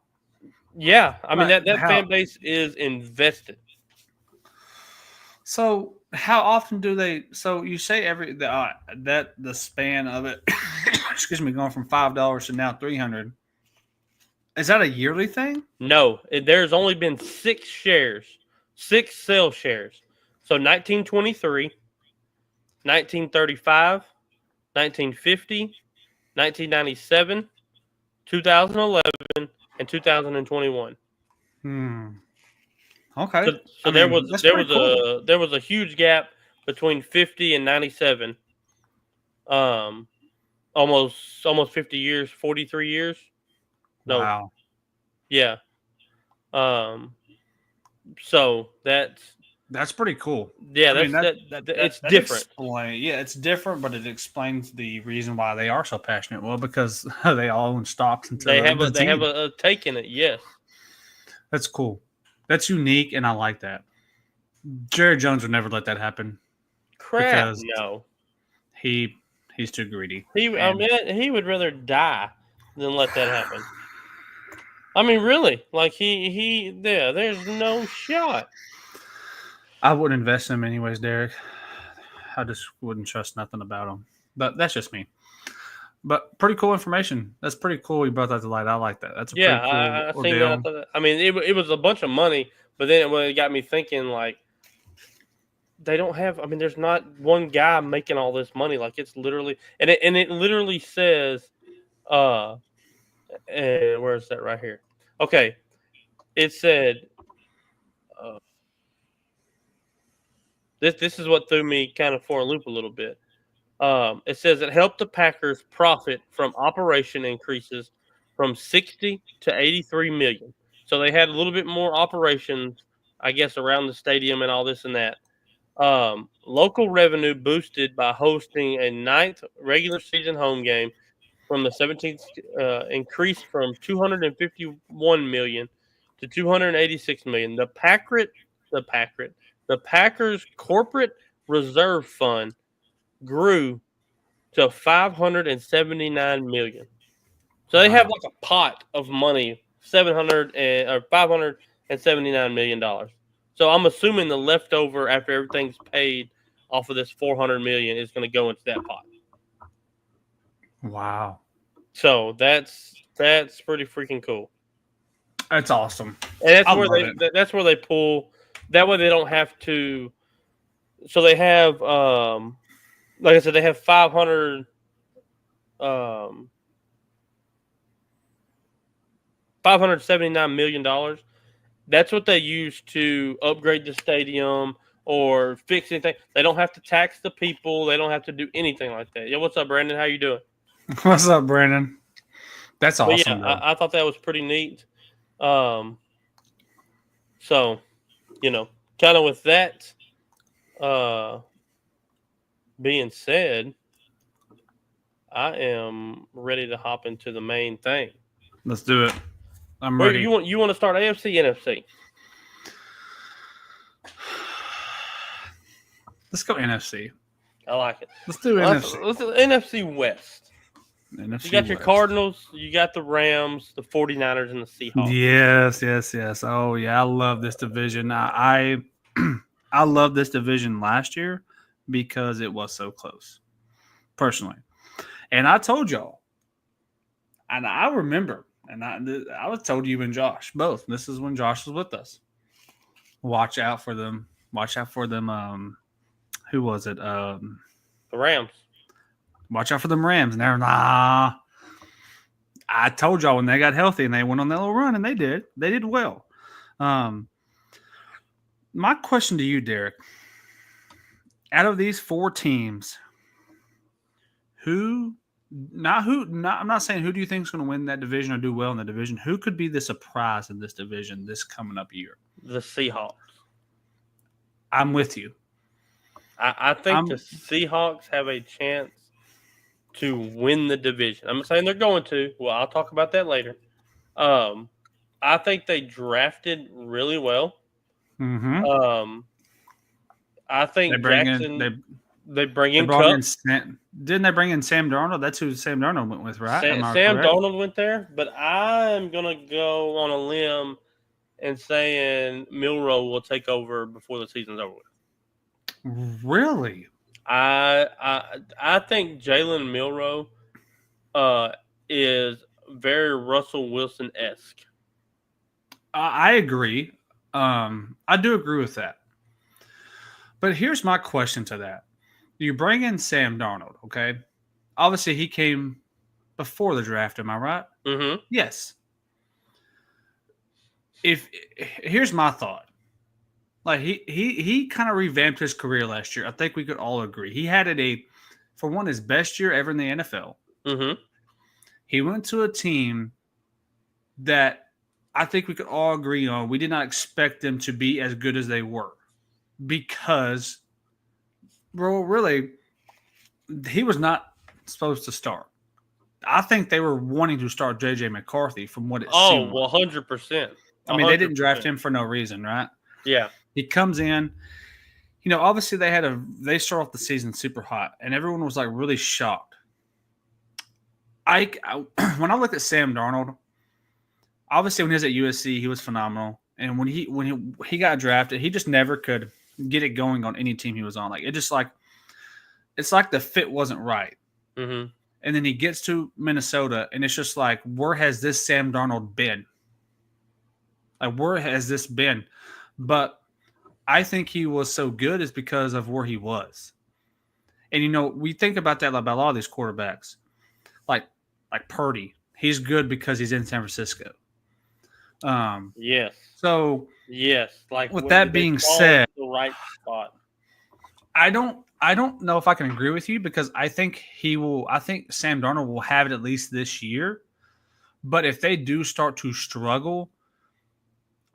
Yeah, I mean, that fan base is invested. So how often do they? So you say the span of it, excuse me, going from $5 to now $300. Is that a yearly thing? No, there's only been 6 sale shares. So 1923, 1935, 1950, 1997, 2011, and 2021. Okay. So there was a huge gap between 50 and 97. Almost 50 years, 43 years. No. Wow. Yeah. So that's pretty cool. Yeah, it's different. It's different, but it explains the reason why they are so passionate. Well, because they all own stocks until they have a take in it. Yes, that's cool. That's unique, and I like that. Jerry Jones would never let that happen. Crap, no. He's too greedy. He would rather die than let that happen. I mean, really, like there's no shot. I wouldn't invest in him anyways, Derek. I just wouldn't trust nothing about him. But that's just me. But pretty cool information. That's pretty cool. You brought that to light. I like that. That's a pretty cool I seen that. I mean, it was a bunch of money, but then it got me thinking, like, they don't have. I mean, there's not one guy making all this money. Like, it's literally, and it literally says, and where is that right here? Okay, it said. This is what threw me kind of for a loop a little bit. It says it helped the Packers profit from operation increases from 60 to 83 million. So they had a little bit more operations, I guess, around the stadium and all this and that. Local revenue boosted by hosting a 9th regular season home game from the 17th increased from 251 million to 286 million. The Packers corporate reserve fund grew to 579 million. So they have like a pot of money, $579 million. So I'm assuming the leftover after everything's paid off of this 400 million is going to go into that pot. Wow. So that's pretty freaking cool. That's awesome. And that's where they pull. That way they don't have to. So they have, like I said, they have $579 million. That's what they use to upgrade the stadium or fix anything. They don't have to tax the people. They don't have to do anything like that. Yeah, what's up, Brandon? How you doing? What's up, Brandon? That's awesome. Yeah, I thought that was pretty neat. So, kind of with that being said, I am ready to hop into the main thing. Let's do it. I'm ready. You want to start AFC, NFC? Let's go NFC. I like it. Let's do NFC. Let's do NFC West. NFC you got your Cardinals, you got the Rams, the 49ers, and the Seahawks. Yes. Oh, yeah. I love this division. I love this division last year because it was so close, personally. And I told y'all, and I remember, and I was told you and Josh both. This is when Josh was with us. Watch out for them. Who was it? The Rams. Watch out for them Rams. And they're I told y'all when they got healthy and they went on that little run, and they did. They did well. My question to you, Derek, out of these 4 teams, who I'm not saying who do you think is going to win that division or do well in the division. Who could be the surprise in this division this coming up year? The Seahawks. I'm with you. I think the Seahawks have a chance to win the division. I'm not saying they're going to. Well, I'll talk about that later. I think they drafted really well. Mm-hmm. I think they bring in Cup. Didn't they bring in Sam Darnold? That's who Sam Darnold went with, right? Sam Darnold went there, but I'm going to go on a limb and saying Milroe will take over before the season's over with. Really? I think Jalen Milroe is very Russell Wilson-esque. I agree. I do agree with that. But here's my question to that. You bring in Sam Darnold, okay? Obviously, he came before the draft, am I right? Mm-hmm. Yes. Here's my thought. Like he kind of revamped his career last year. I think we could all agree. He had his best year ever in the NFL. Mm-hmm. He went to a team that I think we could all agree on. We did not expect them to be as good as they were because, bro, really, he was not supposed to start. I think they were wanting to start J.J. McCarthy from what it seemed. Oh, 100%. I mean, they didn't draft him for no reason, right? Yeah. He comes in. You know, obviously they start off the season super hot, and everyone was like really shocked. When I look at Sam Darnold, obviously when he was at USC, he was phenomenal, and when he got drafted, he just never could get it going on any team he was on. Like it's like the fit wasn't right. Mm-hmm. And then he gets to Minnesota, and it's just like, where has this Sam Darnold been? Like, where has this been? But I think he was so good is because of where he was. And, you know, we think about that about a lot of these quarterbacks. Like Purdy. He's good because he's in San Francisco. Yes. So, yes. Like with that being said, the right spot. I don't know if I can agree with you because I think Sam Darnold will have it at least this year. But if they do start to struggle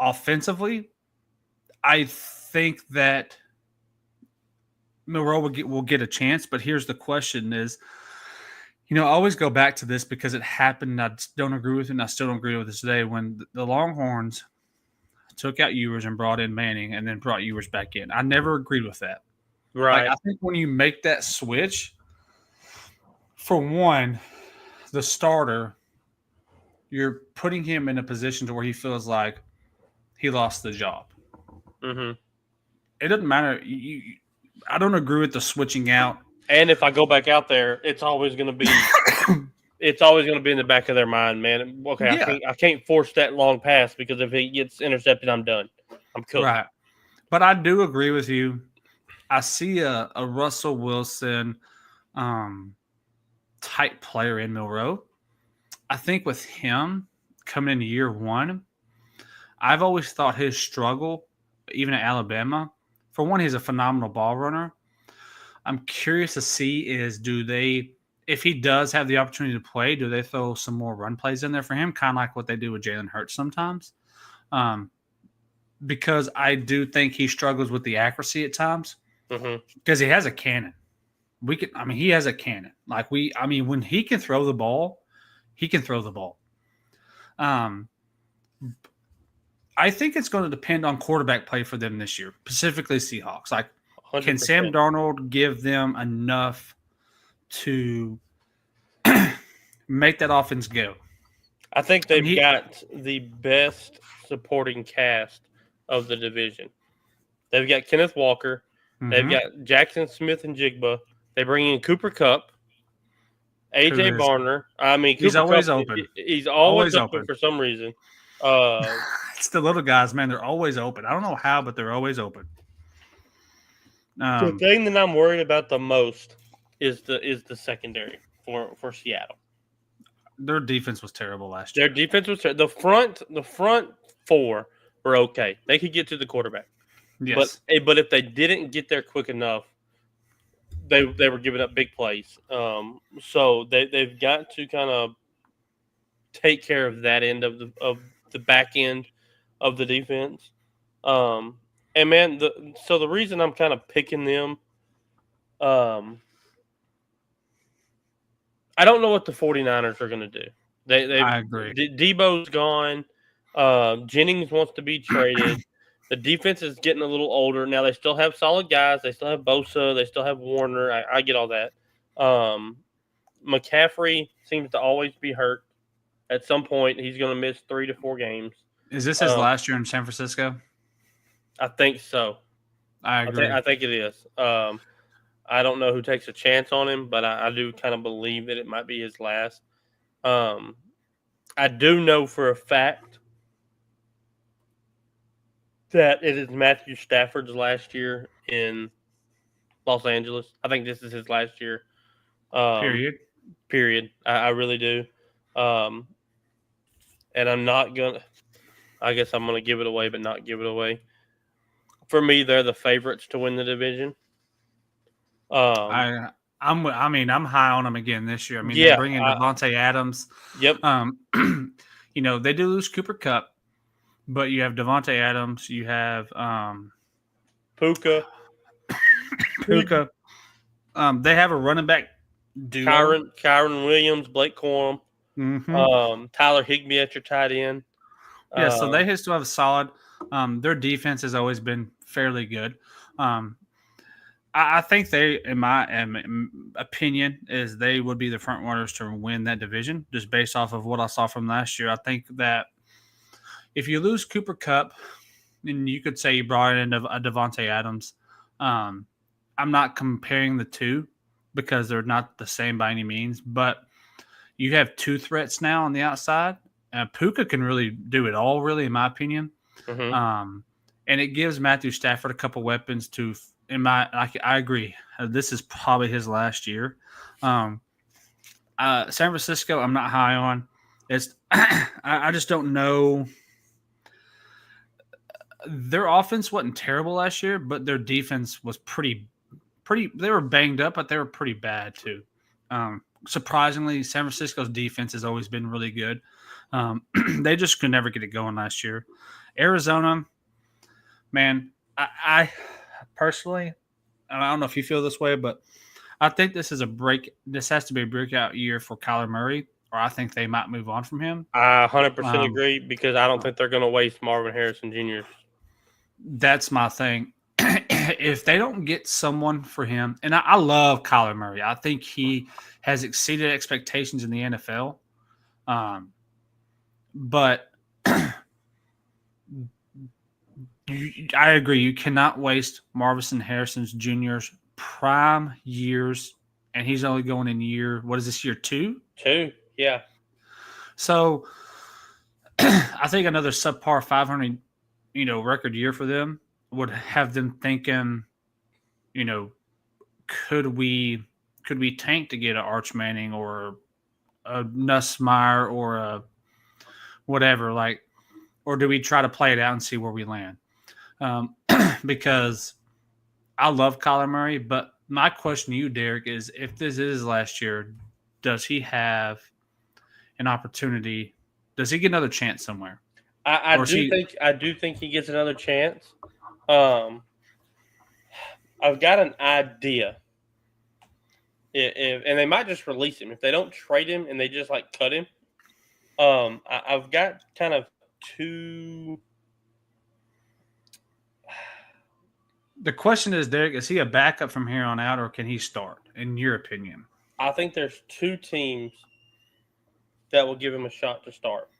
offensively, I think that Milroe will get a chance. But here's the question is, you know, I always go back to this because it happened. I don't agree with it, and I still don't agree with it today. When the Longhorns took out Ewers and brought in Manning and then brought Ewers back in, I never agreed with that. Right. Like, I think when you make that switch, for one, the starter, you're putting him in a position to where he feels like he lost the job. Mm-hmm. It doesn't matter. I don't agree with the switching out. And if I go back out there, it's always going to be in the back of their mind, man. Okay, yeah. I can't force that long pass because if he gets intercepted, I'm done. I'm cooked. Right. But I do agree with you. I see a Russell Wilson type player in Milroe. I think with him coming into year one, I've always thought his struggle, even at Alabama, for one, he's a phenomenal ball runner. I'm curious to see if he does have the opportunity to play, do they throw some more run plays in there for him, kind of like what they do with Jalen Hurts sometimes? Because I do think he struggles with the accuracy at times. Because he has a cannon. He has a cannon. When he can throw the ball, he can throw the ball. I think it's going to depend on quarterback play for them this year, specifically Seahawks. Like, 100%. Can Sam Darnold give them enough to make that offense go? I think they've got the best supporting cast of the division. They've got Kenneth Walker. Mm-hmm. They've got Jackson Smith and Jigba. They bring in Cooper Kupp, A.J. Barner. He's always open. He's always open for some reason. It's the little guys, man. They're always open. I don't know how, but they're always open. The thing that I'm worried about the most is the secondary for Seattle. Their defense was terrible last year. Their defense was terrible. The front four were okay. They could get to the quarterback. Yes. But if they didn't get there quick enough, they were giving up big plays. So they've got to kind of take care of that end of the back end of the defense. And man, the reason I'm kind of picking them, I don't know what the 49ers are going to do. I agree. Debo's gone. Jennings wants to be traded. The defense is getting a little older. Now they still have solid guys. They still have Bosa. They still have Warner. I get all that. McCaffrey seems to always be hurt. At some point, he's going to miss 3 to 4 games. Is this his last year in San Francisco? I think so. I agree. I think it is. I don't know who takes a chance on him, but I do kind of believe that it might be his last. I do know for a fact that it is Matthew Stafford's last year in Los Angeles. I think this is his last year. Period. I really do. And I'm not going to – I guess I'm going to give it away but not give it away. For me, they're the favorites to win the division. I'm high on them again this year. I mean, they bring in Devontae Adams. Yep. They do lose Cooper Kupp, but you have Devontae Adams. You have Puka. They have a running back duo. Kyron Williams, Blake Corum, Tyler Higbee at your tight end. Yeah, so they still have a solid. Their defense has always been fairly good. I think they, in my opinion, is they would be the front runners to win that division, just based off of what I saw from last year. I think that if you lose Cooper Kupp, and you could say you brought in a Devontae Adams, I'm not comparing the two because they're not the same by any means, but you have two threats now on the outside. Puka can really do it all, really, in my opinion. And it gives Matthew Stafford a couple weapons to – I agree. This is probably his last year. San Francisco, I'm not high on. It's I just don't know. Their offense wasn't terrible last year, but their defense was pretty. They were banged up, but they were pretty bad too. Surprisingly, San Francisco's defense has always been really good. They just could never get it going last year. Arizona, man, I personally, I don't know if you feel this way, but I think this is this has to be a breakout year for Kyler Murray, or I think they might move on from him. I 100% agree because I don't think they're going to waste Marvin Harrison Jr. That's my thing. If they don't get someone for him, and I love Kyler Murray. I think he has exceeded expectations in the NFL. But I agree. You cannot waste Marvin Harrison Jr.'s prime years, and he's only going in year, what is this, year 2? 2, yeah. So I think another subpar 500, record year for them would have them thinking, could we tank to get an Arch Manning or a Nussmeier or a whatever, or do we try to play it out and see where we land? Because I love Kyler Murray, but my question to you, Derek, is if this is last year, does he have an opportunity? Does he get another chance somewhere? I do think he gets another chance. I've got an idea. And they might just release him if they don't trade him and they just cut him. I've got kind of two. The question is, Derek, is he a backup from here on out, or can he start, in your opinion? I think there's 2 teams that will give him a shot to start.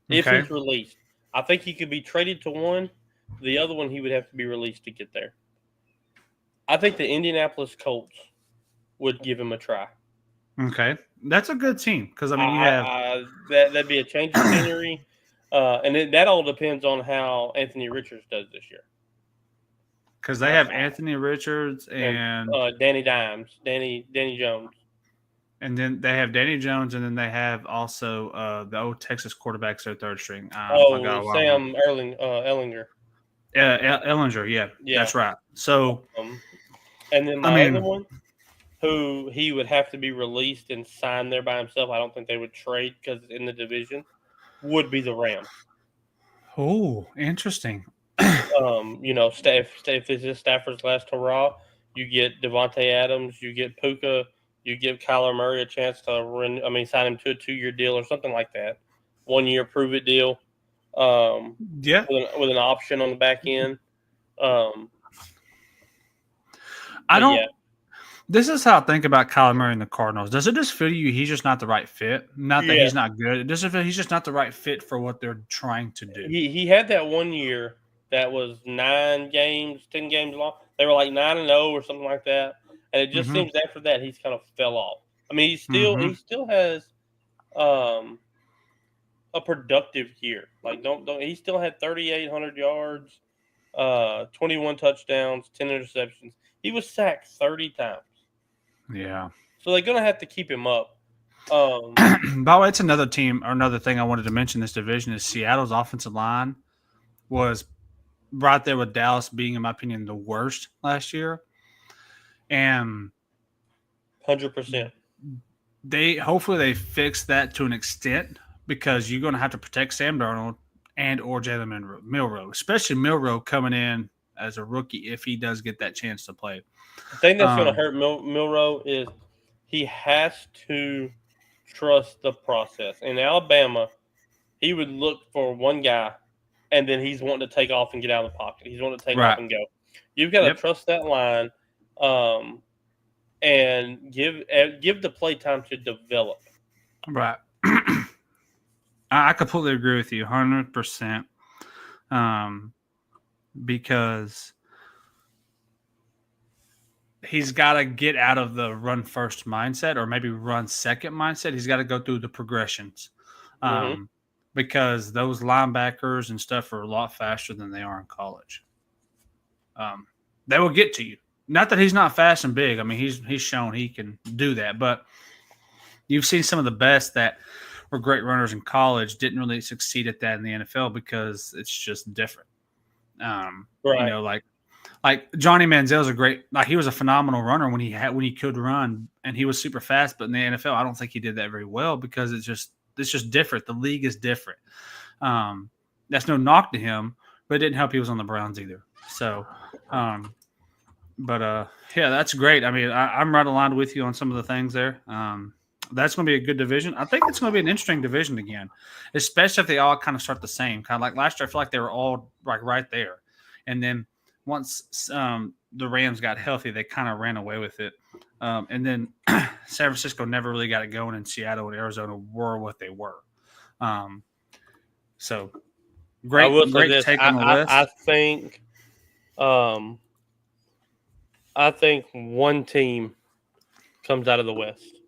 If he's released. I think he could be traded to one. The other one, he would have to be released to get there. I think the Indianapolis Colts would give him a try. Okay. That's a good team because, you have – that'd be a change of scenery. And that all depends on how Anthony Richards does this year. Because they have Anthony Richards and Danny Jones. And then they have Danny Jones, and then they have also the old Texas quarterbacks, their third string. Sam Ellinger. Ellinger, yeah, that's right. So, and then my other one, who he would have to be released and signed there by himself. I don't think they would trade because it's in the division. Would be the Rams. Oh, interesting. If it's just Stafford's last hurrah, you get Devontae Adams, you get Puka, you give Kyler Murray a chance to sign him to a 2-year deal or something like that. 1-year prove it deal. Yeah. With an option on the back end. This is how I think about Kyler Murray and the Cardinals. Does it just feel to you he's just not the right fit? Not that he's not good. It doesn't feel he's just not the right fit for what they're trying to do. He had that 1 year that was 10 games long. They were like 9-0 or something like that. And it just seems after that he's kind of fell off. I mean, he still has a productive year. Like he still had 3,800 yards, 21 touchdowns, 10 interceptions. He was sacked 30 times. Yeah. So they're going to have to keep him up. By the way, it's another team or another thing I wanted to mention this division is Seattle's offensive line was right there with Dallas being, in my opinion, the worst last year. And 100%. Hopefully they fix that to an extent because you're going to have to protect Sam Darnold and or Jalen Milroe, especially Milroe coming in as a rookie if he does get that chance to play. The thing that's going to hurt Milroe is he has to trust the process. In Alabama, he would look for one guy, and then he's wanting to take off and get out of the pocket. He's wanting to take off and go. You've got to trust that line and give the play time to develop. Right. I completely agree with you 100%. Because he's got to get out of the run first mindset or maybe run second mindset. He's got to go through the progressions because those linebackers and stuff are a lot faster than they are in college. They will get to you. Not that he's not fast and big. I mean, he's shown he can do that. But you've seen some of the best that were great runners in college didn't really succeed at that in the NFL because it's just different. Like Johnny Manziel's a great, like he was a phenomenal runner when he could run and he was super fast, but in the NFL, I don't think he did that very well because it's just different. The league is different. That's no knock to him, but it didn't help he was on the Browns either. So, that's great. I mean, I'm right aligned with you on some of the things there. That's going to be a good division. I think it's going to be an interesting division again, especially if they all kind of start the same. Kind of like last year, I feel like they were all like right there. And then once the Rams got healthy, they kind of ran away with it. And then San Francisco never really got it going, and Seattle and Arizona were what they were. So great take on the list. I think one team comes out of the West.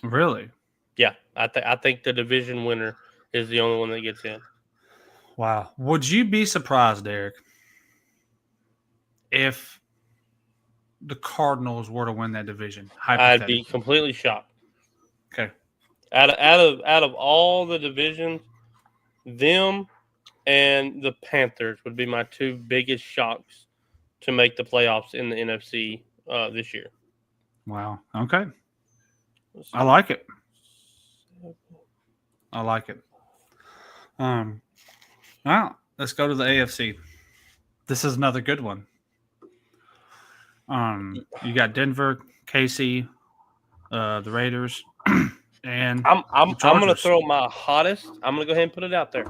Really? Yeah, I think the division winner is the only one that gets in. Wow. Would you be surprised, Derek, if the Cardinals were to win that division? I'd be completely shocked. Okay. Out of all the divisions, them and the Panthers would be my two biggest shocks to make the playoffs in the NFC this year. Wow. Okay. I like it. Well, let's go to the AFC. This is another good one. You got Denver, KC, the Raiders, and I'm going to throw my hottest. I'm going to go ahead and put it out there.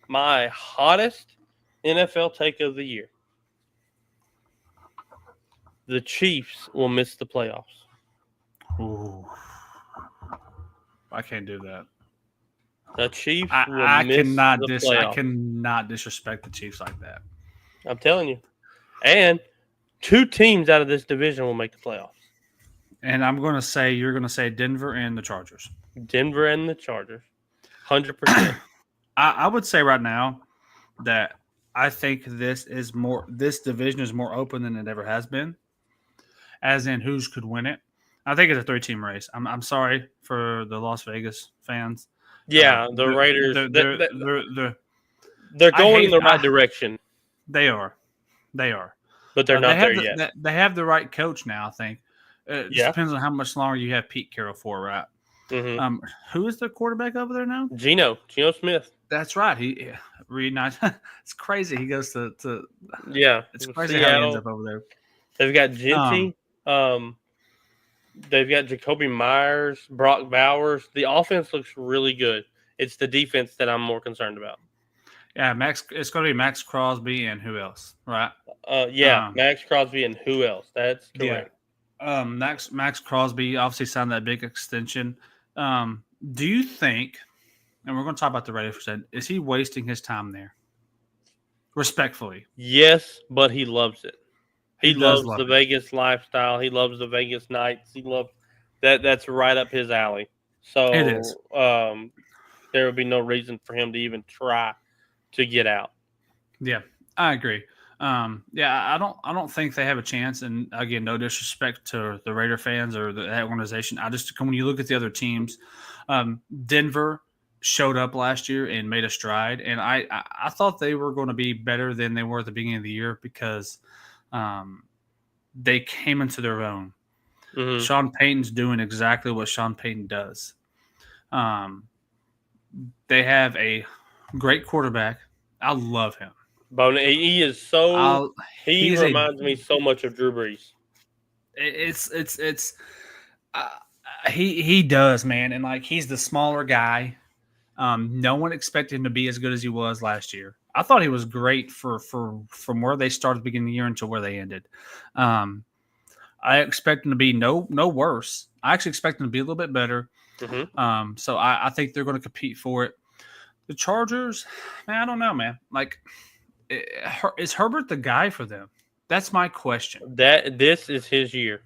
My hottest NFL take of the year. The Chiefs will miss the playoffs. Ooh. I can't do that. The Chiefs I miss cannot the playoffs. I cannot disrespect the Chiefs like that. I'm telling you. And two teams out of this division will make the playoffs. And I'm going to say you're going to say Denver and the Chargers. Denver and the Chargers. 100%. I would say right now that I think this division is more open than it ever has been. As in who's could win it. I think it's a 3-team race. I'm sorry for the Las Vegas fans. Yeah, the Raiders. They're going in the right direction. They are. But they're not there yet. They have the right coach now, I think. It just depends on how much longer you have Pete Carroll for, right? Mm-hmm. Who is the quarterback over there now? Geno Smith. That's right. He reunites. It's crazy. He goes to It's crazy Seattle. how he ends up over there. They've got Genty. They've got Jacoby Myers, Brock Bowers. The offense looks really good. It's the defense that I'm more concerned about. Yeah, it's going to be Max Crosby and who else, right? Max Crosby and who else? That's correct. Yeah. Max Crosby obviously signed that big extension. Do you think, and we're going to talk about the Raiders for a second, is he wasting his time there? Respectfully. Yes, but he loves it. He loves the it. Vegas lifestyle. He loves the Vegas nights. He loves that. That's right up his alley. So it is. There would be no reason for him to even try to get out. Yeah, I agree. I don't think they have a chance. And again, no disrespect to the Raider fans or that organization. When you look at the other teams, Denver showed up last year and made a stride. And I thought they were going to be better than they were at the beginning of the year because they came into their own. Mm-hmm. Sean Payton's doing exactly what Sean Payton does. They have a great quarterback. I love him. He is so. He reminds me so much of Drew Brees. He does, man, and like he's the smaller guy. No one expected him to be as good as he was last year. I thought he was great from where they started at the beginning of the year until where they ended. I expect him to be no worse. I actually expect him to be a little bit better. Mm-hmm. So I think they're going to compete for it. The Chargers, man, I don't know, man. Like, is Herbert the guy for them? That's my question. This is his year.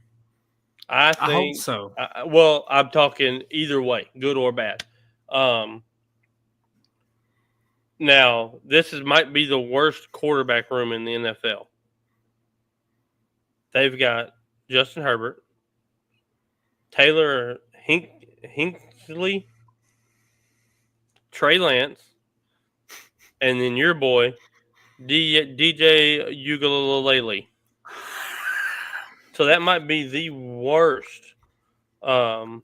I hope so. Well, I'm talking either way, good or bad. Now, might be the worst quarterback room in the NFL. They've got Justin Herbert, Taylor Hinckley, Trey Lance, and then your boy, DJ Uiagalelei. So that might be the worst. Who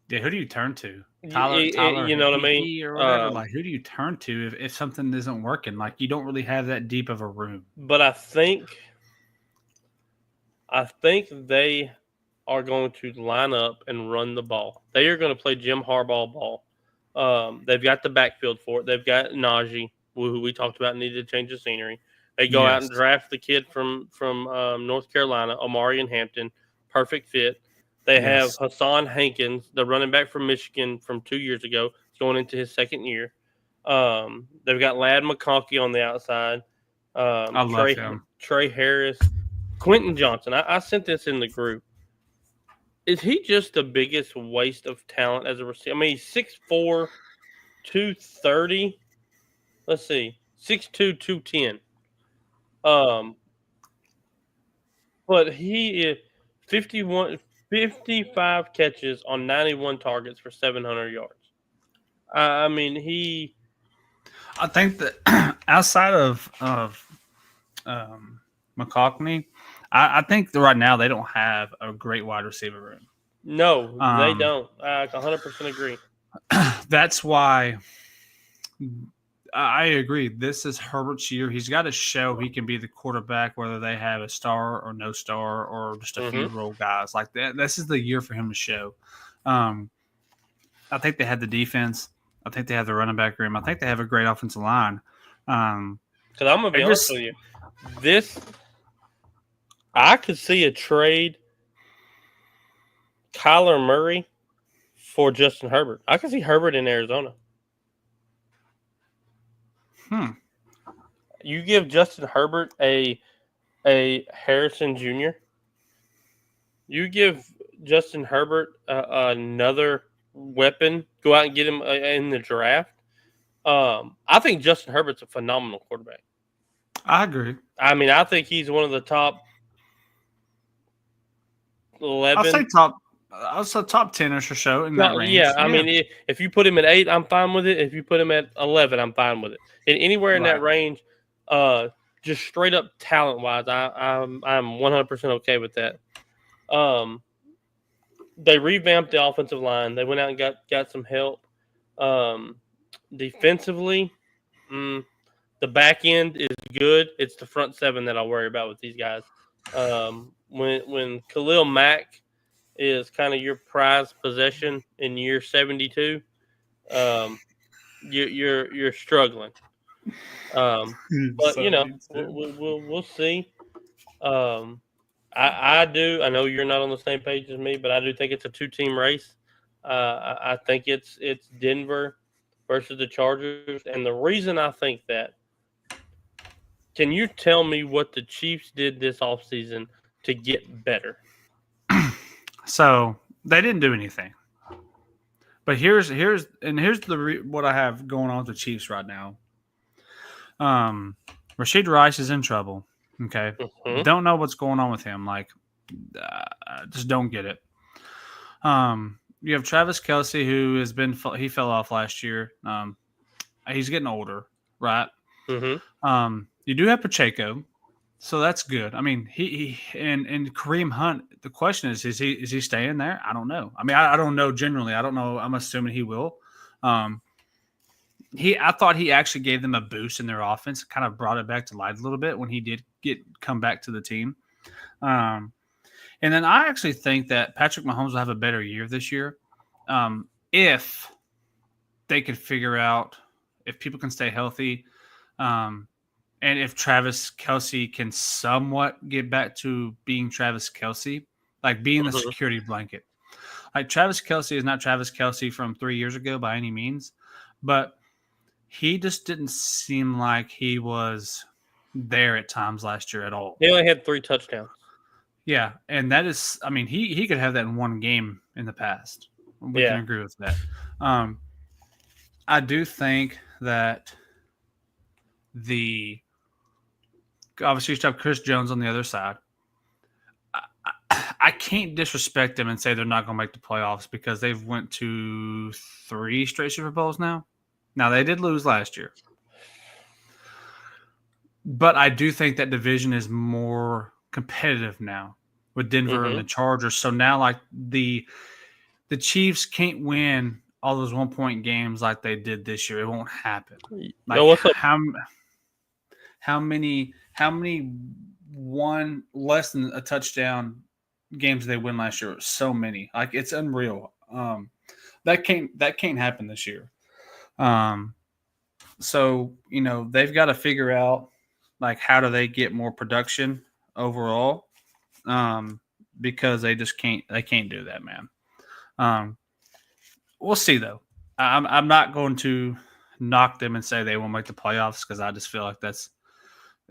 do you turn to? Tyler, you know what I mean? Or whatever. Like, who do you turn to if something isn't working? Like, you don't really have that deep of a room. But I think they are going to line up and run the ball. They are going to play Jim Harbaugh ball. They've got the backfield for it. They've got Najee, who we talked about needed to change the scenery. They go out and draft the kid from North Carolina, Omarion Hampton, perfect fit. They have Hassan Hankins, the running back from Michigan from 2 years ago, going into his second year. They've got Ladd McConkey on the outside. I love him. Trey Harris, Quentin Johnson. I sent this in the group. Is he just the biggest waste of talent as a receiver? I mean, he's 6'4", 230. Let's see, 6'2", 210. But he is 55 catches on 91 targets for 700 yards. I think that outside of McConkey, I think that right now they don't have a great wide receiver room. No, they don't. I 100% agree. That's why I agree. This is Herbert's year. He's got to show he can be the quarterback, whether they have a star or no star or just a few role guys like that. This is the year for him to show. I think they had the defense. I think they have the running back room. I think they have a great offensive line. Because I'm going to be honest with you. I could see a trade Kyler Murray for Justin Herbert. I could see Herbert in Arizona. You give Justin Herbert a Harrison Jr. You give Justin Herbert another weapon. Go out and get him in the draft. I think Justin Herbert's a phenomenal quarterback. I agree. I mean, I think he's one of the top 11. I'll say top 10-ish or so in that range. Yeah, I mean, if you put him at 8, I'm fine with it. If you put him at 11, I'm fine with it. And anywhere in that range, just straight up talent wise, I'm 100% okay with that. They revamped the offensive line. They went out and got some help. Defensively, the back end is good. It's the front seven that I worry about with these guys. When Khalil Mack is kind of your prized possession in year 72, you're struggling. But we'll see. I know you're not on the same page as me, but I do think it's a 2-team race. I think it's Denver versus the Chargers, and the reason I think that, can you tell me what the Chiefs did this offseason to get better? So they didn't do anything. But here's what I have going on with the Chiefs right now. Rashid Rice is in trouble. Okay, Don't know what's going on with him. Just don't get it. You have Travis Kelce, who he fell off last year. He's getting older, right? You do have Pacheco, so that's good. I mean, he and Kareem Hunt. The question is he staying there? I don't know. I mean, I don't know generally. I don't know. I'm assuming he will. I thought he actually gave them a boost in their offense, kind of brought it back to life a little bit when he did come back to the team. And then I actually think that Patrick Mahomes will have a better year this year if they can figure out if people can stay healthy, and if Travis Kelce can somewhat get back to being Travis Kelce, like being the security blanket. Like Travis Kelce is not Travis Kelce from 3 years ago by any means, but he just didn't seem like he was there at times last year at all. He only had 3 touchdowns. Yeah, and that is, I mean, he could have that in one game in the past. We can agree with that. I do think that obviously you have Chris Jones on the other side. I can't disrespect them and say they're not going to make the playoffs because they've went to 3 straight Super Bowls now. Now, they did lose last year. But I do think that division is more competitive now with Denver and the Chargers. So now, like, the Chiefs can't win all those 1-point games like they did this year. It won't happen. Like, how many one less than a touchdown games they win last year? So many. Like, it's unreal. That can't happen this year. So, they've got to figure out, like, how do they get more production overall? Because they can't do that, man. We'll see though. I'm not going to knock them and say they won't make the playoffs because I just feel like that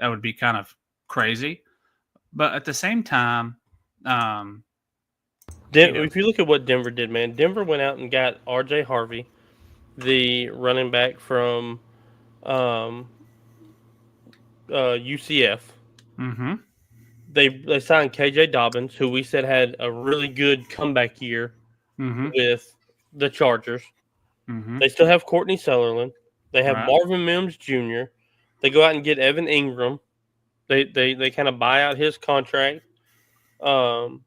would be kind of crazy. But at the same time, if you look at what Denver did, man, Denver went out and got R.J. Harvey, the running back from UCF. They signed K.J. Dobbins, who we said had a really good comeback year with the Chargers. They still have Courtney Sutherland. They have Marvin Mims Jr. They go out and get Evan Ingram. They kind of buy out his contract. And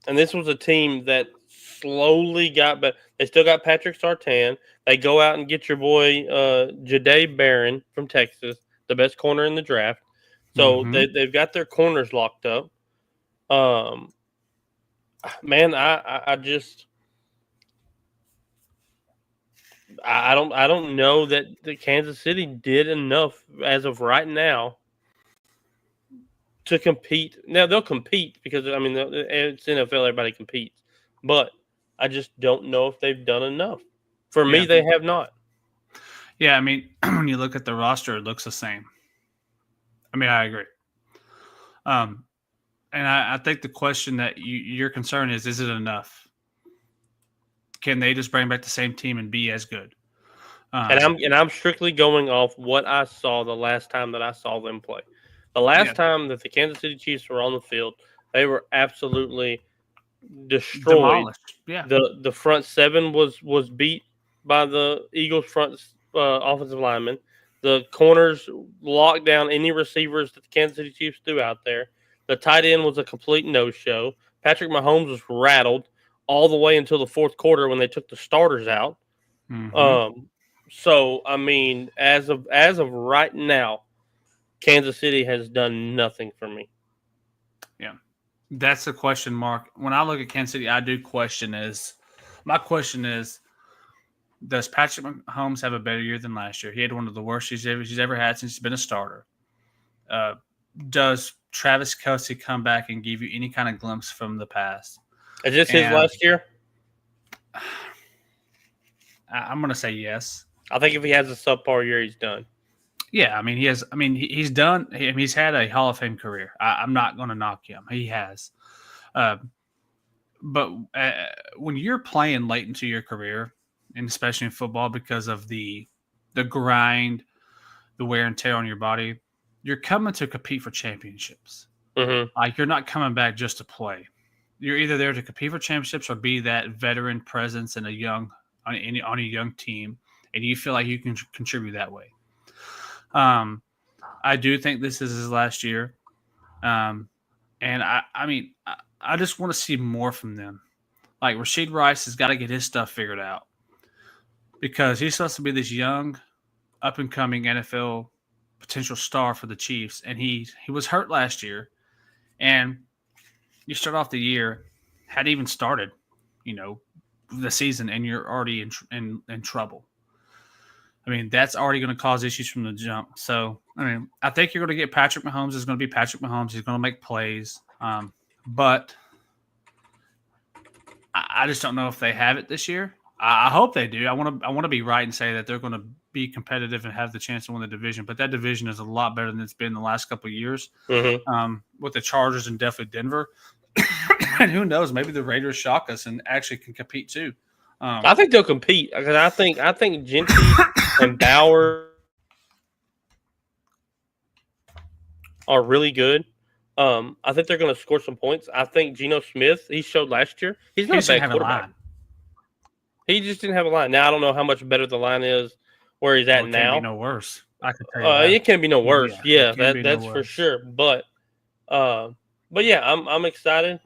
this was a team that slowly got better. They still got Patrick Surtain. They go out and get your boy Jahdae Barron from Texas, the best corner in the draft. So they've got their corners locked up. Man, I don't know that the Kansas City did enough as of right now to compete. Now they'll compete because it's NFL, everybody competes. But I just don't know if they've done enough. For me, they have not. Yeah, I mean, when you look at the roster, it looks the same. I mean, I agree. And I think the question that your concern is it enough? Can they just bring back the same team and be as good? And I'm strictly going off what I saw the last time that I saw them play. The last time that the Kansas City Chiefs were on the field, they were absolutely destroyed. Demolished. Yeah. The front seven was beat by the Eagles' front offensive linemen. The corners locked down any receivers that the Kansas City Chiefs threw out there. The tight end was a complete no-show. Patrick Mahomes was rattled all the way until the fourth quarter when they took the starters out. So I mean, as of right now, Kansas City has done nothing for me. Yeah, that's the question mark. When I look at Kansas City, I do question my question is, does Patrick Mahomes have a better year than last year? He had one of the worst he's ever had since he's been a starter. Does Travis Kelce come back and give you any kind of glimpse from the past? Is this his last year? I'm going to say yes. I think if he has a subpar year, he's done. Yeah, I mean, he has. I mean, he's done. He's had a Hall of Fame career. I'm not going to knock him. He has. But when you're playing late into your career, and especially in football, because of the grind, the wear and tear on your body, you're coming to compete for championships. Like, you're not coming back just to play. You're either there to compete for championships or be that veteran presence in on a young team, and you feel like you can contribute that way. I do think this is his last year. And I mean, I just want to see more from them. Like, Rashid Rice has got to get his stuff figured out, because he's supposed to be this young, up-and-coming NFL potential star for the Chiefs, and he was hurt last year. And you start off the year, hadn't even started, the season, and you're already in trouble. I mean, that's already going to cause issues from the jump. So, I mean, I think you're going to get Patrick Mahomes. It's going to be Patrick Mahomes. He's going to make plays. But I just don't know if they have it this year. I hope they do. I want to be right and say that they're going to be competitive and have the chance to win the division. But that division is a lot better than it's been the last couple of years, with the Chargers and definitely Denver. And who knows? Maybe the Raiders shock us and actually can compete too. I think they'll compete, because I think Gentry and Bauer are really good. I think they're going to score some points. I think Geno Smith, he showed last year, he's not a bad quarterback. He just didn't have a line. Now, I don't know how much better the line is where he's at now. It can't be no worse. I can tell you that. It can't be no worse. Yeah, that's for sure. But yeah, I'm excited.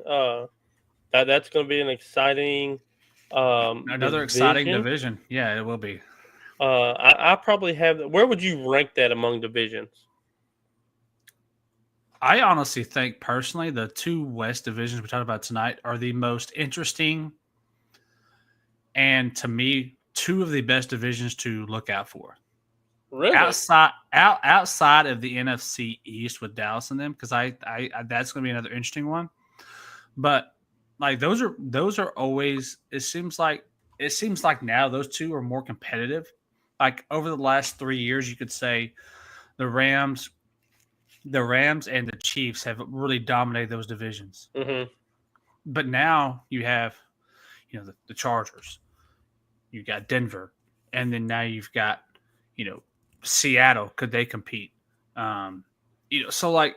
That's going to be an exciting another exciting division. Yeah, it will be. I probably have. Where would you rank that among divisions? I honestly think, personally, the two West divisions we talked about tonight are the most interesting, and to me, two of the best divisions to look out for. Really? Outside of the NFC East with Dallas and them, because I that's going to be another interesting one. But like, those are always. It seems like now those two are more competitive. Like, over the last 3 years, you could say the Rams and the Chiefs have really dominated those divisions. But now you have, the Chargers, you got Denver, and then now you've got, Seattle. Could they compete? So like,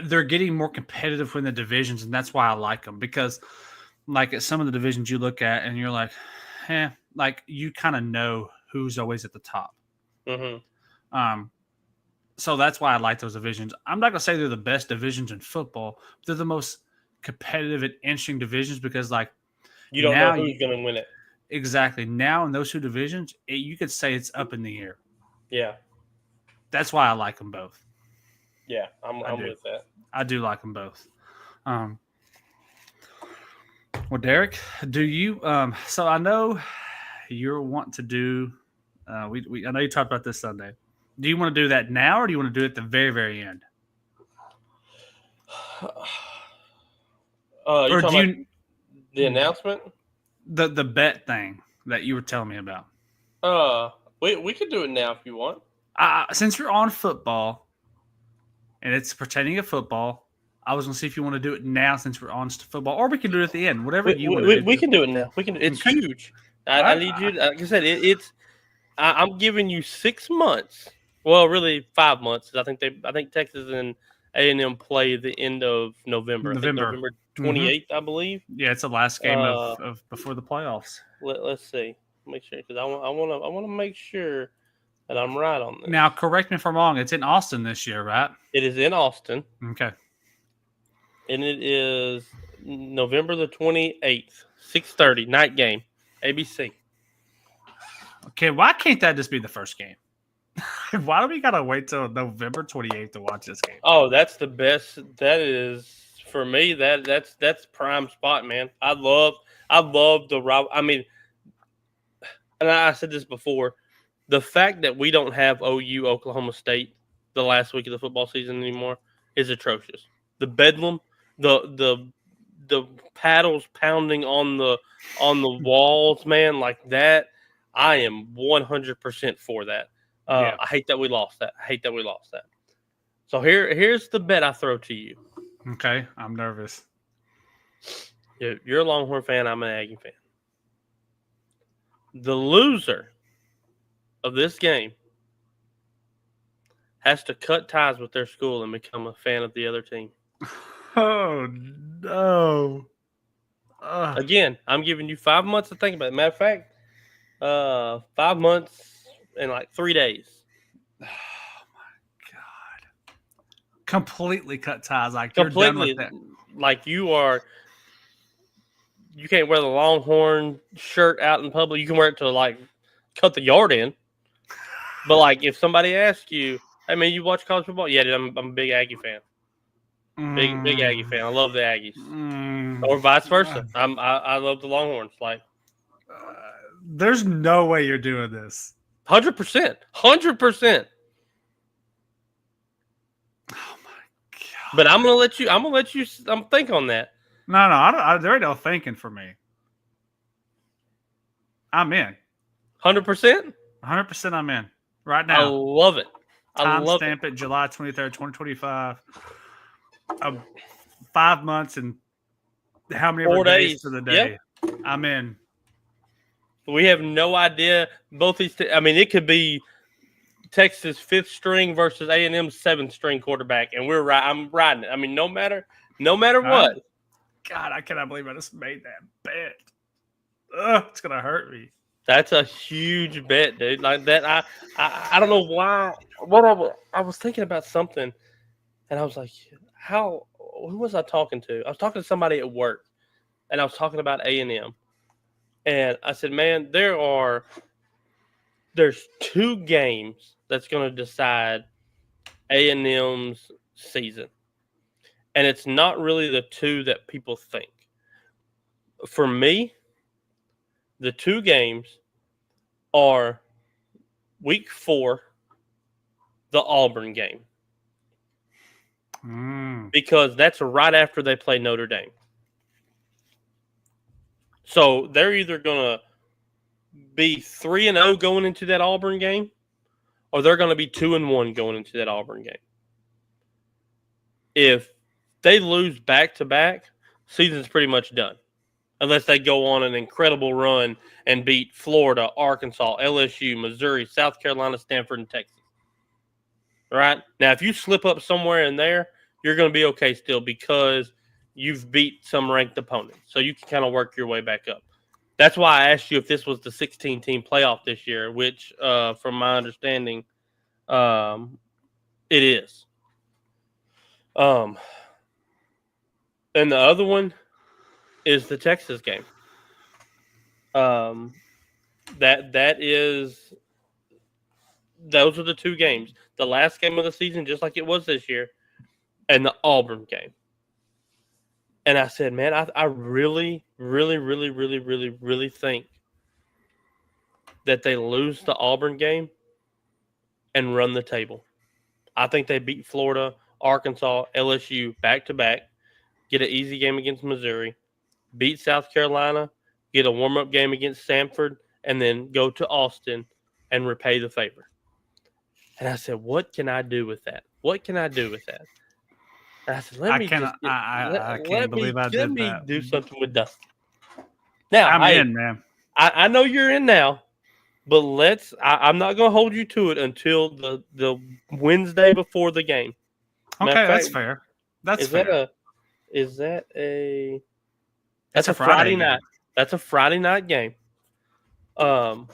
they're getting more competitive in the divisions, and that's why I like them, because like, at some of the divisions you look at and you're like, like, you kind of know who's always at the top. So that's why I like those divisions. I'm not going to say they're the best divisions in football, but they're the most competitive and interesting divisions, because, like, you don't know who's going to win it. Exactly. Now in those two divisions, you could say it's up in the air. Yeah. That's why I like them both. Yeah, I'm with that. I do like them both. Well, Derrick, do you so I know you're wanting to do I know you talked about this Sunday. Do you want to do that now, or do you want to do it at the very, very end? Or do you the announcement? The bet thing that you were telling me about. We could do it now if you want. Since you're on football and it's pertaining to football, I was going to see if you want to do it now since we're on football, or we can do it at the end. Whatever you want to do. We can do it now. We can. It's huge. I need you. Like I said, I'm giving you 6 months. Well, really 5 months. I think Texas and A&M play the end of November. November 28th, I believe. Yeah, it's the last game of before the playoffs. Let's see. Make sure, because I want to make sure that I'm right on this. Now, correct me if I'm wrong. It's in Austin this year, right? It is in Austin. Okay. And it is November the 28th, 6:30, night game, ABC. Okay, why can't that just be the first game? Why do we gotta wait till November 28th to watch this game? Oh, that's the best. That is for me. That's prime spot, man. I love the rival. I mean, and I said this before. The fact that we don't have OU Oklahoma State the last week of the football season anymore is atrocious. The bedlam, the paddles pounding on the walls, man, like that. I am 100% for that. I hate that we lost that. So here's the bet I throw to you. Okay, I'm nervous. You're a Longhorn fan. I'm an Aggie fan. The loser of this game has to cut ties with their school and become a fan of the other team. Oh, no. Again, I'm giving you 5 months to think about it. Matter of fact, 5 months and like 3 days. Oh, my God. Completely cut ties. Like, Completely. You're done with that. Like you can't wear the Longhorn shirt out in public. You can wear it to like cut the yard in. But like if somebody asks you, hey man, you watch college football? Yeah, dude, I'm a big Aggie fan. Big Aggie fan. I love the Aggies. Or vice versa. I love the Longhorns. Like there's no way you're doing this. 100%. 100%. Oh my God. But I'm gonna let you think on that. No, there ain't no thinking for me. I'm in. 100%? 100% I'm in. Right now. I love it. Time stamp it July 23rd, 2025. 5 months and how many 4 days to the day. Yep. I'm in. We have no idea. Both these I mean, it could be Texas 5th string versus A&M's 7th string quarterback, and I'm riding it. I mean, no matter what. God, I cannot believe I just made that bet. Ugh, it's gonna hurt me. That's a huge bet, dude. Like that, I don't know why. I was thinking about something, and I was like, who was I talking to? I was talking to somebody at work, and I was talking about A&M, and I said, man, there's 2 games that's going to decide A&M's season, and it's not really the 2 that people think. For me, the 2 games are week 4, the Auburn game. Because that's right after they play Notre Dame. So they're either going to be 3-0 going into that Auburn game, or they're going to be 2-1 going into that Auburn game. If they lose back-to-back, season's pretty much done. Unless they go on an incredible run and beat Florida, Arkansas, LSU, Missouri, South Carolina, Stanford, and Texas. All right? Now, if you slip up somewhere in there, you're going to be okay still because you've beat some ranked opponents. So you can kind of work your way back up. That's why I asked you if this was the 16-team playoff this year, which, from my understanding, it is. And the other one is the Texas game. Those are the 2 games. The last game of the season, just like it was this year, and the Auburn game. And I said, man, I really, really, really, really, really, really think that they lose the Auburn game and run the table. I think they beat Florida, Arkansas, LSU back-to-back, get an easy game against Missouri, beat South Carolina, get a warm-up game against Stanford, and then go to Austin and repay the favor. And I said, what can I do with that? And I said, let me do something with Dustin. Now, I'm in, man. I know you're in now, but I'm not going to hold you to it until the Wednesday before the game. Okay, that's fair. That's fair. That's a Friday night. That's a Friday night game. So